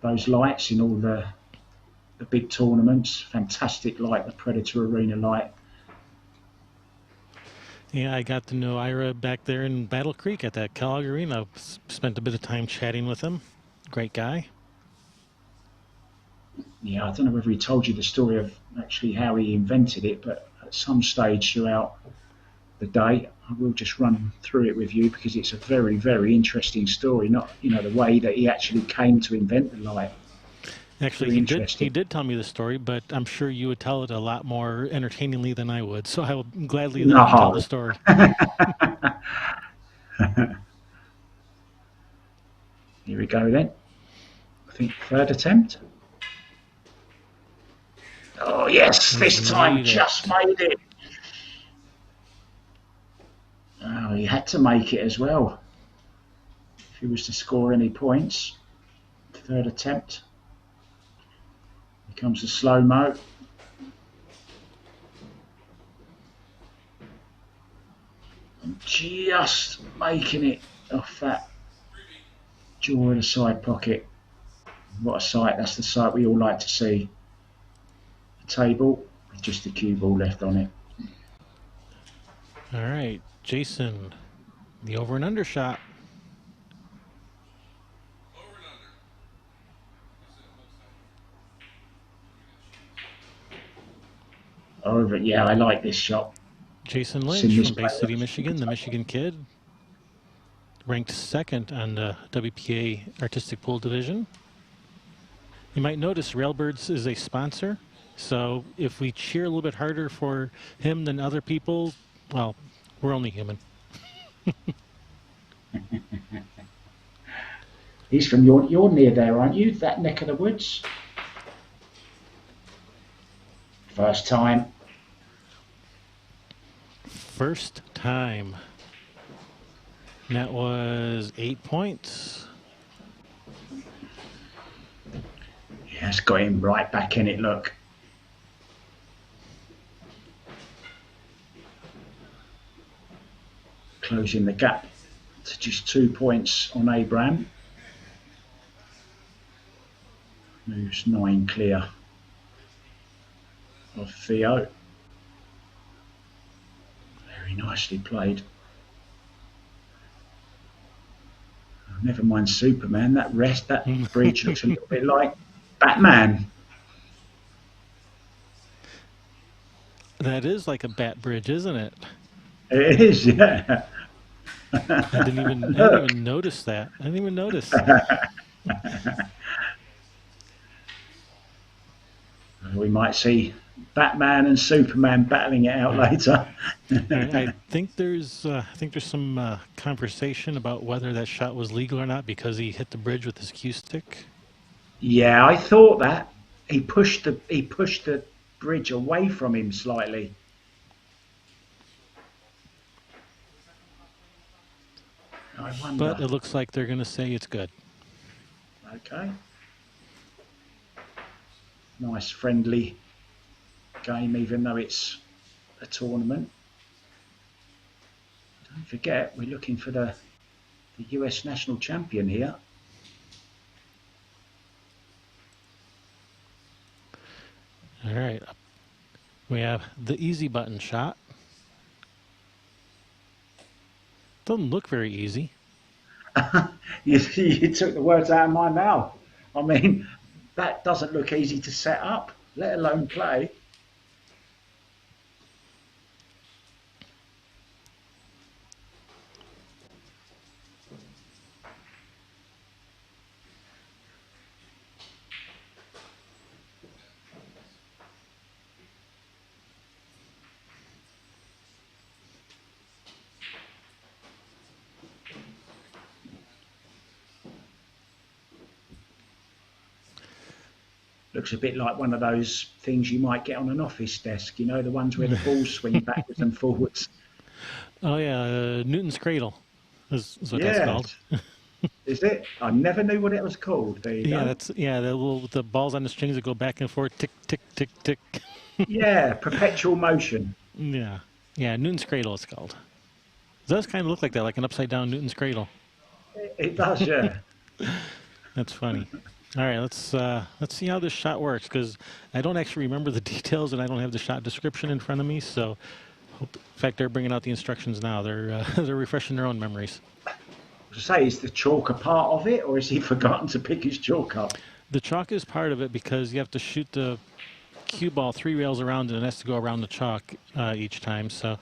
those lights in all the big tournaments. Fantastic light, the Predator Arena light. Yeah, I got to know Ira back there in Battle Creek at that Kellogg Arena. Spent a bit of time chatting with him. Great guy. Yeah, I don't know whether he told you the story of actually how he invented it, but at some stage throughout the day, I will just run through it with you because it's a very, very interesting story. Not, the way that he actually came to invent the light. Actually, he did tell me the story, but I'm sure you would tell it a lot more entertainingly than I would. So I will gladly let you tell the story. Here we go then. I think third attempt. Oh yes, this time just made it. Oh, he had to make it as well if he was to score any points. Third attempt. Here comes the slow-mo. And just making it off that jaw in the side pocket. What a sight. That's the sight we all like to see. A table with just the cue ball left on it. All right, Jason, the over and under shot. Over, yeah, I like this shot. Jason Lynch from Bay City, Michigan, the Michigan kid, ranked second on the WPA Artistic Pool Division. You might notice Railbirds is a sponsor, so if we cheer a little bit harder for him than other people, well, we're only human. He's from you're near there, aren't you? That neck of the woods. First time. First time. That was 8 points. Yeah, it's got him right back in it, look. Closing the gap to just 2 points on Abram. Moves 9 clear of Theo. Very nicely played. Never mind Superman. That bridge looks a little bit like Batman. That is like a bat bridge, isn't it? It is, yeah. I didn't even notice that. I didn't even notice. We might see Batman and Superman battling it out later. I think there's some conversation about whether that shot was legal or not because he hit the bridge with his cue stick. Yeah, I thought that he pushed the bridge away from him slightly. I wonder. But it looks like they're going to say it's good. Okay. Nice friendly game, even though it's a tournament. Don't forget, we're looking for the US national champion here. All right. We have the easy button shot. Doesn't look very easy. You took the words out of my mouth. I mean, that doesn't look easy to set up, let alone play. Looks a bit like one of those things you might get on an office desk, you know, the ones where the balls swing backwards and forwards. Oh, yeah, Newton's Cradle is what that's called. Is it? I never knew what it was called. There you go. The balls on the strings that go back and forth, tick, tick, tick, tick. Yeah, perpetual motion. Yeah, Newton's Cradle it's called. It does kind of look like that, like an upside-down Newton's Cradle. It does, yeah. That's funny. All right, let's see how this shot works because I don't actually remember the details and I don't have the shot description in front of me. So, in fact, they're bringing out the instructions now. They're they're refreshing their own memories. To say, is the chalk a part of it, or has he forgotten to pick his chalk up? The chalk is part of it because you have to shoot the cue ball 3 rails around and it has to go around the chalk each time. So.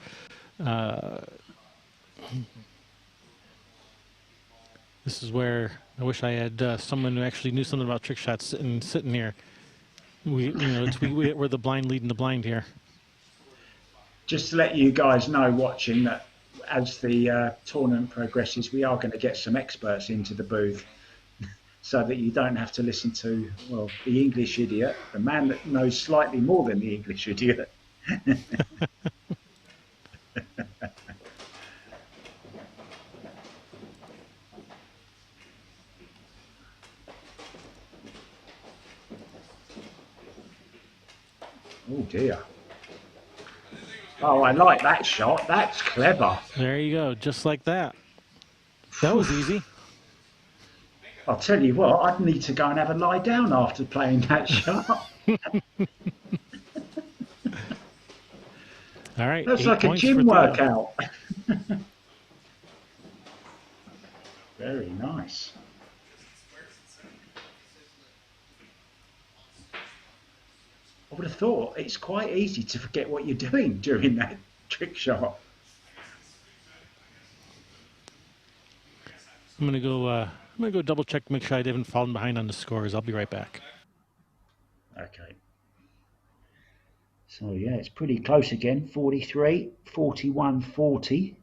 This is where I wish I had someone who actually knew something about trick shots sitting here. We're the blind leading the blind here. Just to let you guys know watching that as the tournament progresses, we are going to get some experts into the booth so that you don't have to listen to, well, the English idiot, the man that knows slightly more than the English idiot. Oh dear. Oh, I like that shot. That's clever. There you go. Just like that. That was easy. I'll tell you what, I'd need to go and have a lie down after playing that shot. All right. That's like a gym workout. Very nice. I would have thought it's quite easy to forget what you're doing during that trick shot. I'm gonna go double check, make sure I haven't fallen behind on the scores. I'll be right back. Okay. So yeah, it's pretty close again. 43, 41, 40.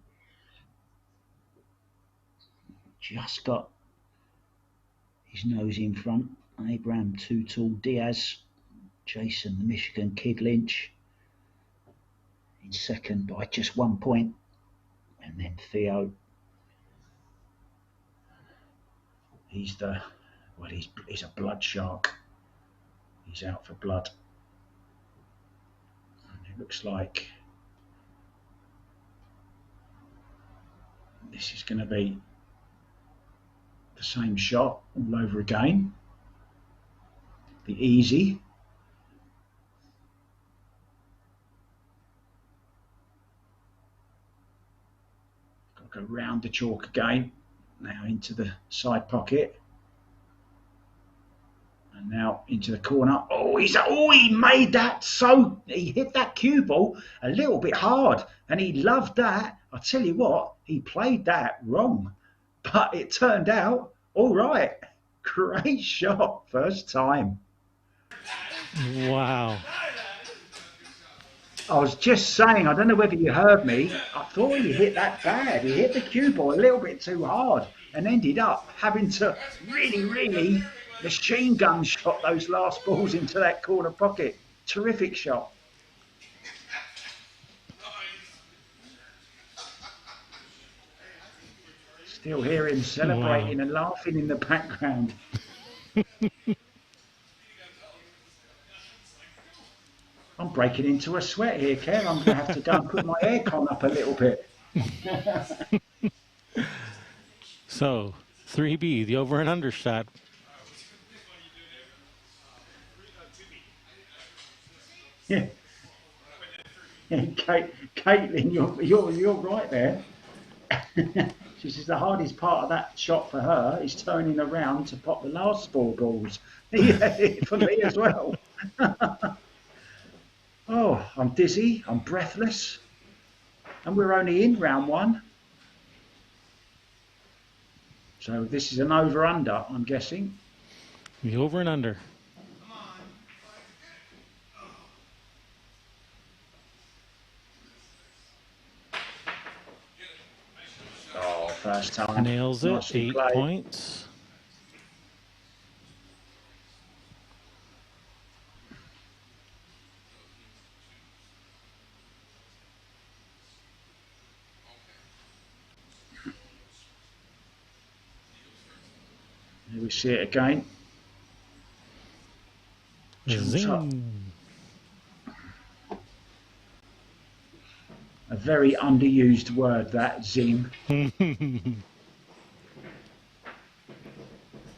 Just got his nose in front. Abram too tall. Diaz. Jason, the Michigan kid, Lynch in second by just 1 point. And then Theo. He's a Bloodshark. He's out for blood. And it looks like this is going to be the same shot all over again. The easy. Go round the chalk again, now into the side pocket, and now into the corner. He made that, so he hit that cue ball a little bit hard, and he loved that. I tell you what, he played that wrong, but it turned out all right. Great shot, first time. Wow. I was just saying, I don't know whether you heard me. I thought he hit that bad. He hit the cue ball a little bit too hard and ended up having to really machine gun shot those last balls into that corner pocket. Terrific shot. Still hear him celebrating and laughing in the background. I'm breaking into a sweat here, Kev. I'm going to have to go and put my aircon up a little bit. So, 3B, the over and under shot. Yeah. Caitlin, you're right there. She says the hardest part of that shot for her is turning around to pop the last 4 balls. Yeah, for me as well. Oh, I'm dizzy, I'm breathless, and we're only in round 1. So this is an over-under, I'm guessing. The over and under. Oh, first time. Nails it, 8 points. Here we see it again. Zing. A very underused word, that, zing. I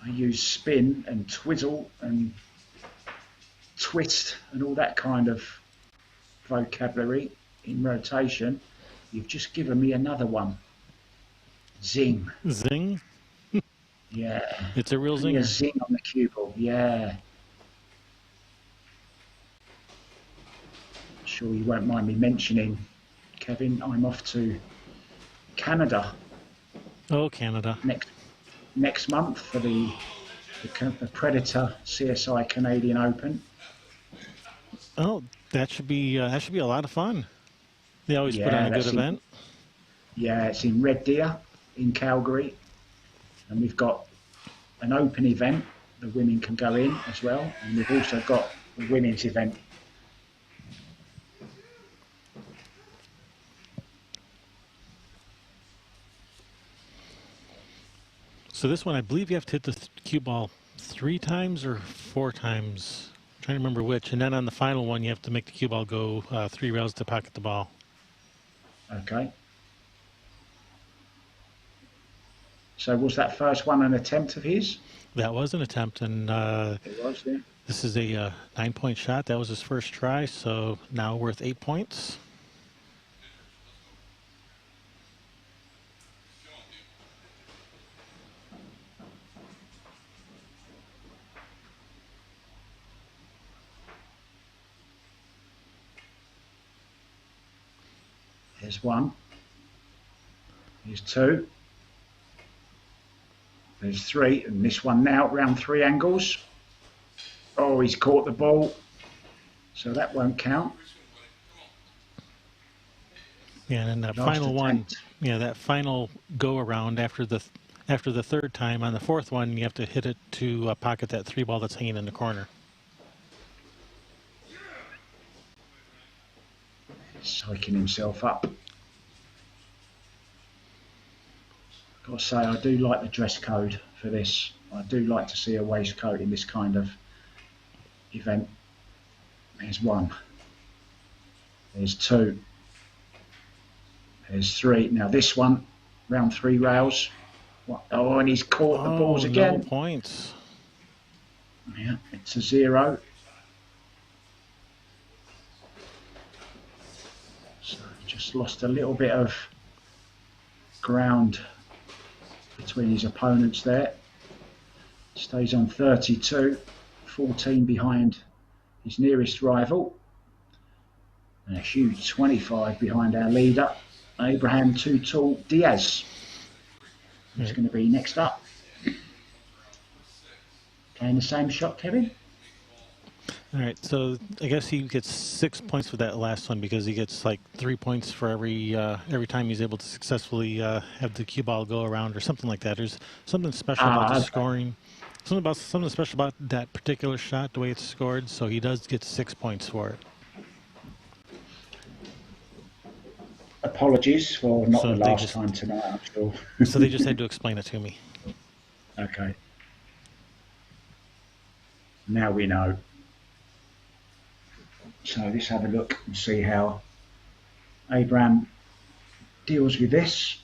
use spin and twizzle and twist and all that kind of vocabulary in rotation. You've just given me another one. Zing. Zing? Yeah. It's a real zinger. A zing on the cue ball, yeah. I'm sure you won't mind me mentioning, Kevin, I'm off to Canada. Oh, Canada. Next month for the Predator CSI Canadian Open. Oh, that should be a lot of fun. They always put on a good event. Yeah, it's in Red Deer in Calgary, and we've got an open event. The women can go in as well, and we've also got a women's event. So this one, I believe you have to hit the cue ball 3 times or 4 times. I'm trying to remember which. And then on the final one, you have to make the cue ball go 3 rails to pocket the ball. Okay. So was that first one an attempt of his? That was an attempt, and it was, yeah. This is a 9-point shot. That was his first try, so now worth 8 points. Here's 1. Here's 2. There's 3, and this one now, round 3 angles. Oh, he's caught the ball, so that won't count. Yeah, and that final one, yeah, that final go around after the 3rd time on the 4th one, you have to hit it to pocket that 3 ball that's hanging in the corner. Psyching himself up. Got to say, I do like the dress code for this. I do like to see a waistcoat in this kind of event. There's 1. There's 2. There's 3. Now this one, round 3 rails. Oh, and he's caught the balls again. No points. Yeah, it's a 0. So just lost a little bit of ground between his opponents there. Stays on 32, 14 behind his nearest rival, and a huge 25 behind our leader, Abraham Too Tall Diaz, who's going to be next up. Playing the same shot, Kevin? All right, so I guess he gets 6 points for that last one because he gets like 3 points for every time he's able to successfully have the cue ball go around or something like that. There's something special about the Okay. scoring, something special about that particular shot, the way it's scored. So he does get 6 points for it. Apologies for not the last time tonight, I'm sure. So they just had to explain it to me. Okay. Now we know. So let's have a look and see how Abram deals with this.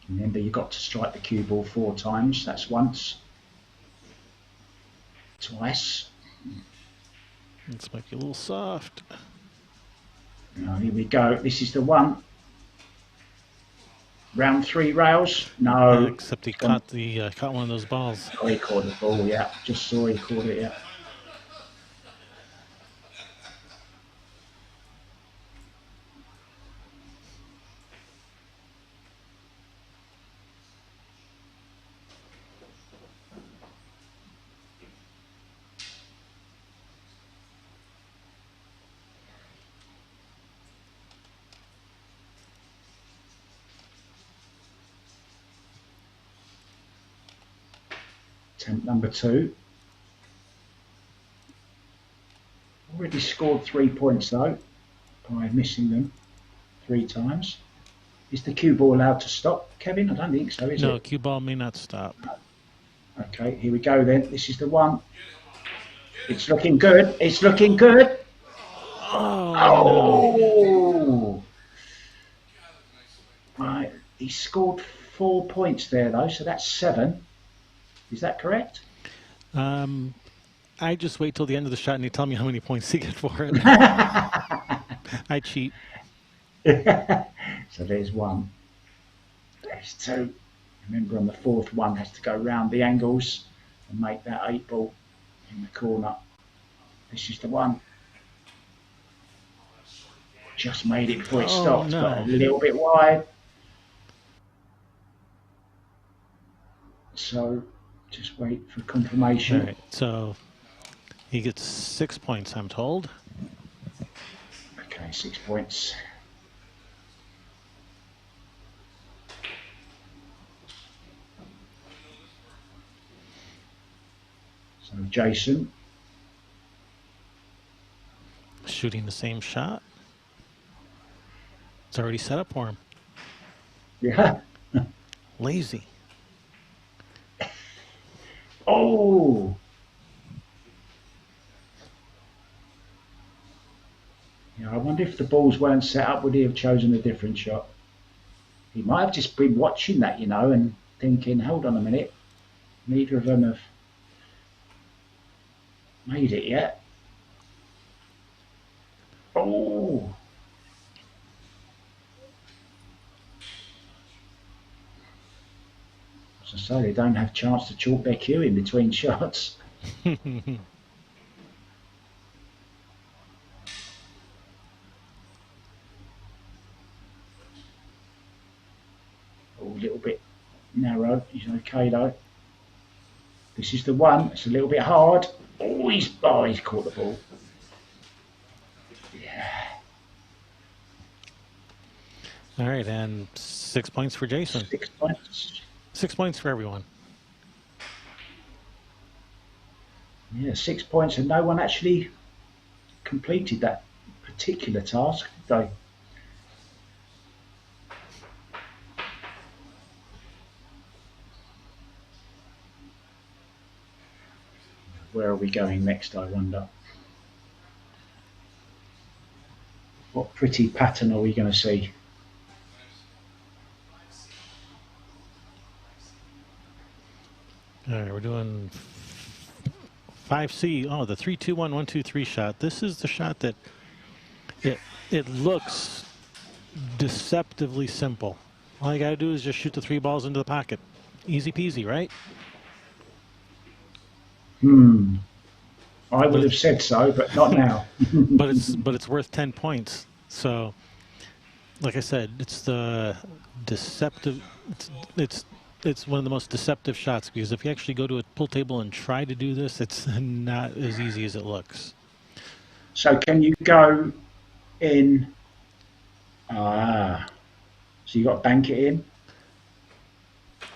Remember, you've got to strike the cue ball 4 times. That's once. Twice. Let's make it a little soft. Oh, here we go. This is the one. Round 3 rails. No. Except he caught one of those balls. Oh, he caught the ball, yeah. Just saw he caught it, yeah. Attempt number 2. Already scored 3 points though by missing them 3 times. Is the cue ball allowed to stop, Kevin? I don't think so, is it? No, cue ball may not stop. Okay, here we go then. This is the one. It's looking good. It's looking good. Oh! No. Right, he scored 4 points there though, so that's 7. Is that correct? I just wait till the end of the shot and you tell me how many points he get for it. I cheat. So there's 1. There's 2. Remember, on the 4th one has to go round the angles and make that 8 ball in the corner. This is the one. Just made it before it stopped, no. but a little bit wide. So just wait for confirmation. All right, so he gets 6 points, I'm told. Okay, 6 points. So Jason. Shooting the same shot. It's already set up for him. Yeah. Lazy. Oh! Yeah, I wonder if the balls weren't set up, would he have chosen a different shot? He might have just been watching that, you know, and thinking, hold on a minute, neither of them have made it yet. Oh! As I say, they don't have a chance to chalk their cue in between shots. Oh, a little bit narrow. He's okay though. This is the one. It's a little bit hard. Oh, he's caught the ball. Yeah. All right, and 6 points for Jason. 6 points. 6 points for everyone. Yeah, 6 points, and no one actually completed that particular task, did they? Where are we going next, I wonder? What pretty pattern are we going to see? All right, we're doing 5C. Oh, the 3-2-1-1-2-3 shot. This is the shot that it looks deceptively simple. All you got to do is just shoot the 3 balls into the pocket. Easy peasy, right? I would have said so, but not now. but it's worth 10 points. So, like I said, it's the deceptive. It's it's one of the most deceptive shots, because if you actually go to a pool table and try to do this, it's not as easy as it looks. So can you go in? So you got to bank it in?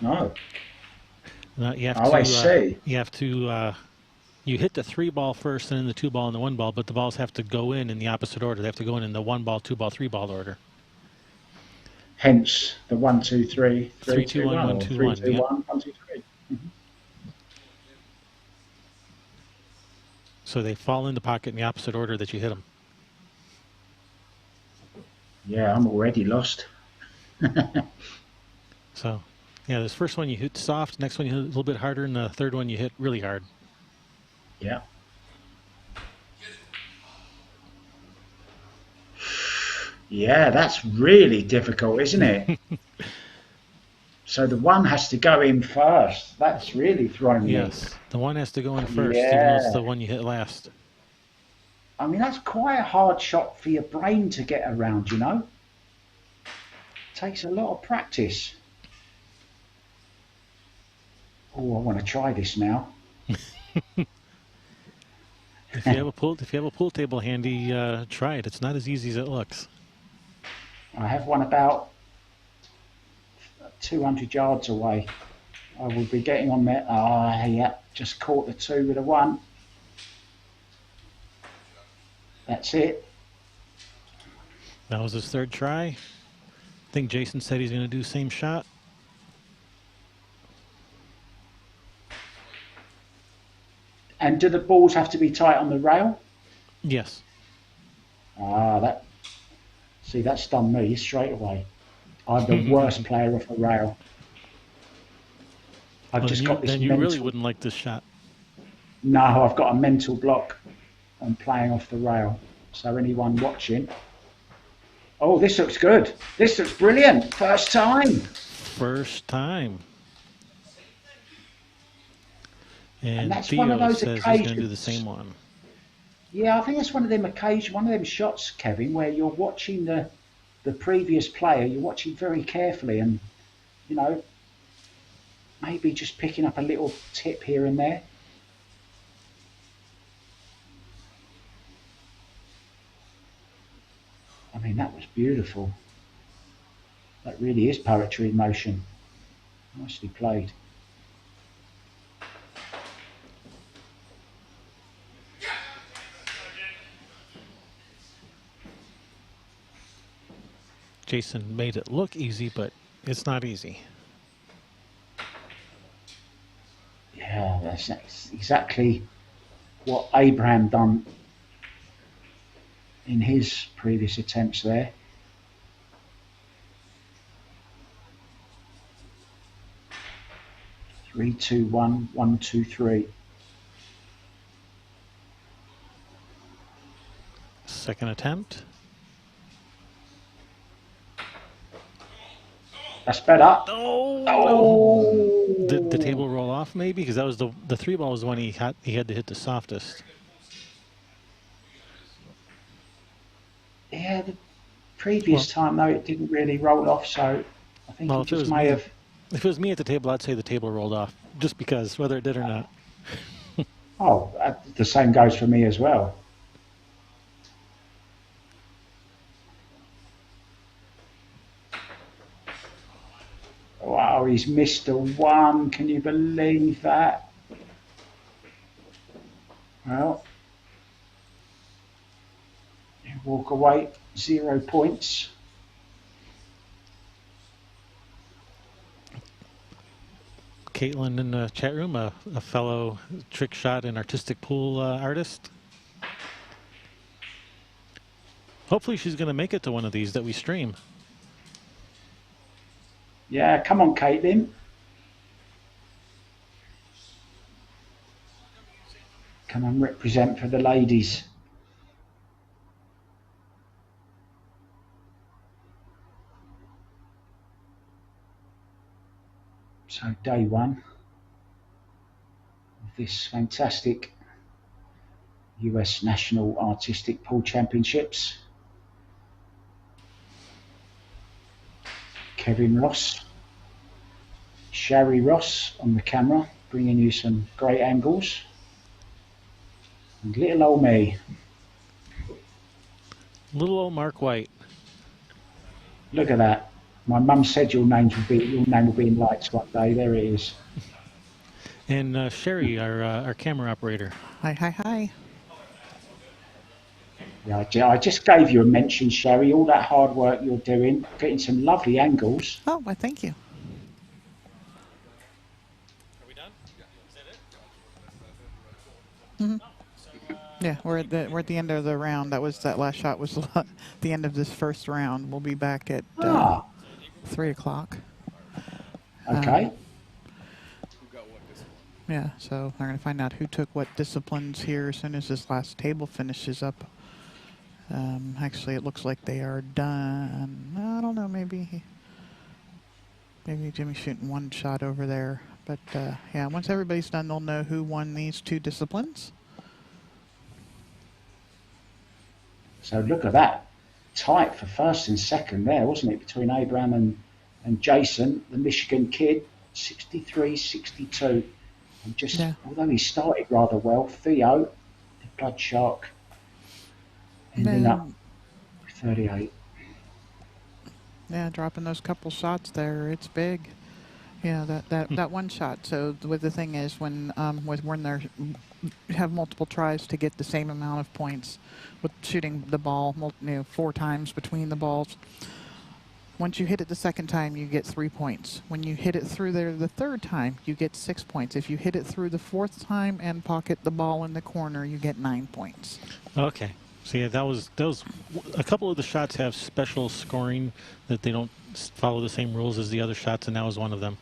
No. You have I see. You have to. You hit the 3-ball first, and then the 2-ball and the 1-ball, but the balls have to go in the opposite order. They have to go in the 1-ball, 2-ball, 3-ball order. Hence the 1, 2, 3, 3, 2, 1, 1, 2, 1. 3, 2, 1, 1, 2, 3. Mm-hmm. So they fall in the pocket in the opposite order that you hit them. Yeah, I'm already lost. So, yeah, this first one you hit soft, next one you hit a little bit harder, and the third one you hit really hard. Yeah. Yeah, that's really difficult, isn't it? So the 1 has to go in first. That's really throwing me. Yes, the 1 has to go in first, even though it's the one you hit last. I mean, that's quite a hard shot for your brain to get around, you know? It takes a lot of practice. Oh, I want to try this now. If you have a pool table handy, try it. It's not as easy as it looks. I have one about 200 yards away. I will be getting on there. Yeah, just caught the 2 with a 1. That's it. That was his 3rd try. I think Jason said he's going to do the same shot. And do the balls have to be tight on the rail? Yes. See, that's done me straight away. I'm the worst player off the rail. I've just got this. Then you really wouldn't like this shot. No, I've got a mental block on playing off the rail. So anyone watching, oh, this looks good. This looks brilliant. First time. First time. And that's Theo one of those says occasions. He's going to do the same one. Yeah, I think that's one of them shots, Kevin, where you're watching the previous player. You're watching very carefully, and you know, maybe just picking up a little tip here and there. I mean, that was beautiful. That really is poetry in motion. Nicely played. Jason made it look easy, but it's not easy. Yeah, that's exactly what Abram done in his previous attempts there. Three, two, 1, 1, 2, 3. Second attempt. That's better. Oh! Did the table roll off maybe? Because that was the 3-ball was the one he had to hit the softest. Yeah, the previous time though it didn't really roll off, so I think it just may have. If it was me at the table, I'd say the table rolled off, just because, whether it did or not. Oh, the same goes for me as well. Wow, he's missed a 1. Can you believe that? Well, you walk away 0 points. Caitlin in the chat room, a fellow trick shot and artistic pool artist. Hopefully she's going to make it to one of these that we stream. Yeah, come on, Caitlin. Come and represent for the ladies. So day 1 of this fantastic US National Artistic Pool Championships. Kevin Ross. Sherry Ross on the camera, bringing you some great angles. And little old me. Little old Mark White. Look at that. My mum said your name will be in lights one day. There it is. And Sherry, our camera operator. Hi, hi, hi. Yeah, I just gave you a mention, Sherry. All that hard work you're doing, getting some lovely angles. Oh, well, thank you. Are we done? Is that it? Mm-hmm. Yeah, we're at the end of the round. That last shot was the end of this first round. We'll be back at 3 o'clock. Okay. Yeah, so we're going to find out who took what disciplines here as soon as this last table finishes up. Actually, it looks like they are done. I don't know, maybe Jimmy's shooting one shot over there. But, yeah, once everybody's done, they'll know who won these two disciplines. So look at that. Tight for first and second there, wasn't it, between Abram and Jason, the Michigan kid, 63-62. And just, although he started rather well, Theo, the Bloodshark, ending up with 38. Yeah, dropping those couple shots there, it's big. Yeah, that one shot. So the thing is, when they're have multiple tries to get the same amount of points with shooting the ball 4 times between the balls. Once you hit it the second time, you get 3 points. When you hit it through there the third time, you get 6 points. If you hit it through the fourth time and pocket the ball in the corner, you get 9 points. Okay. So yeah, that was a couple of the shots have special scoring that they don't follow the same rules as the other shots, and that was one of them.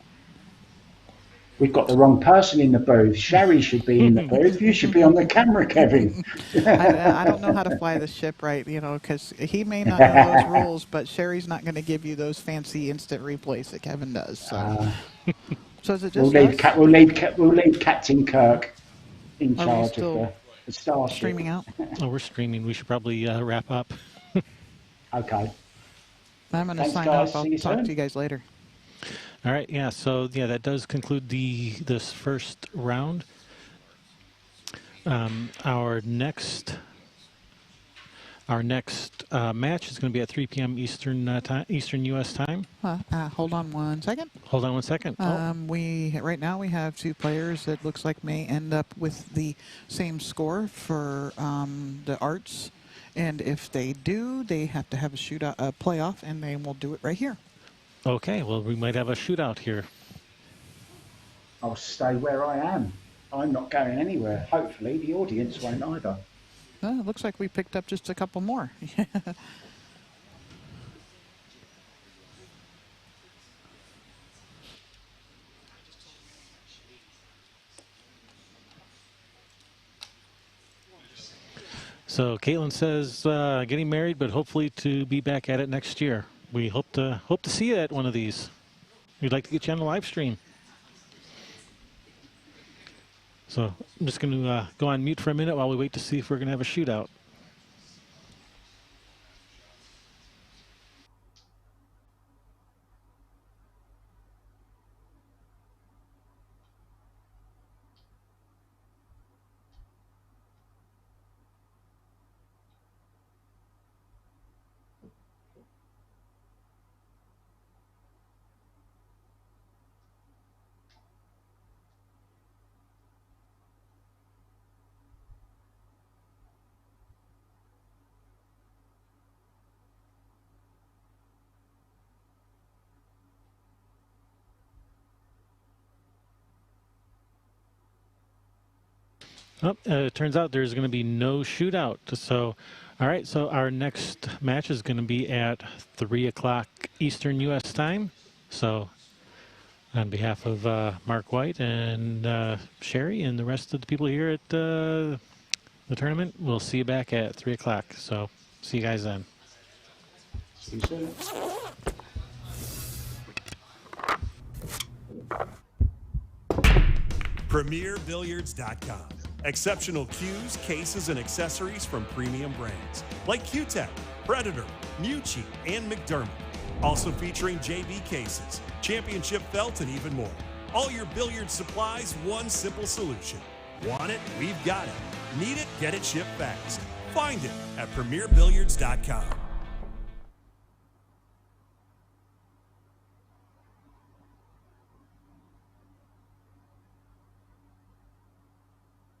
We've got the wrong person in the booth. Sherry should be in the booth. You should be on the camera, Kevin. I don't know how to fly the ship right, because he may not know those rules, but Sherry's not going to give you those fancy instant replays that Kevin does. So, so is it just we'll leave Captain Kirk in charge of the Starship. Streaming out? Oh, we're streaming. We should probably wrap up. Okay. I'm going to sign off. I'll talk to you guys later. All right, yeah, so yeah, that does conclude this first round. Our next match is going to be at 3 p.m. Eastern U.S. time. Hold on one second. Hold on one second. Right now we have 2 players that looks like may end up with the same score for the arts, and if they do, they have to have a playoff, and they will do it right here. Okay, well, we might have a shootout here. I'll stay where I am. I'm not going anywhere. Hopefully, the audience won't either. It looks like we picked up just a couple more. So Caitlin says getting married, but hopefully to be back at it next year. We hope to see you at one of these. We'd like to get you on the live stream. So I'm just going to go on mute for a minute while we wait to see if we're going to have a shootout. Oh, it turns out there's going to be no shootout. So, all right, so our next match is going to be at 3 o'clock Eastern U.S. time. So on behalf of Mark White and Sherry and the rest of the people here at the tournament, we'll see you back at 3 o'clock. So see you guys then. See you soon. PremierBilliards.com. Exceptional cues, cases, and accessories from premium brands like Q-Tech, Predator, Mucci, and McDermott. Also featuring JV cases, championship felt, and even more. All your billiard supplies, one simple solution. Want it? We've got it. Need it? Get it shipped fast. Find it at premierbilliards.com.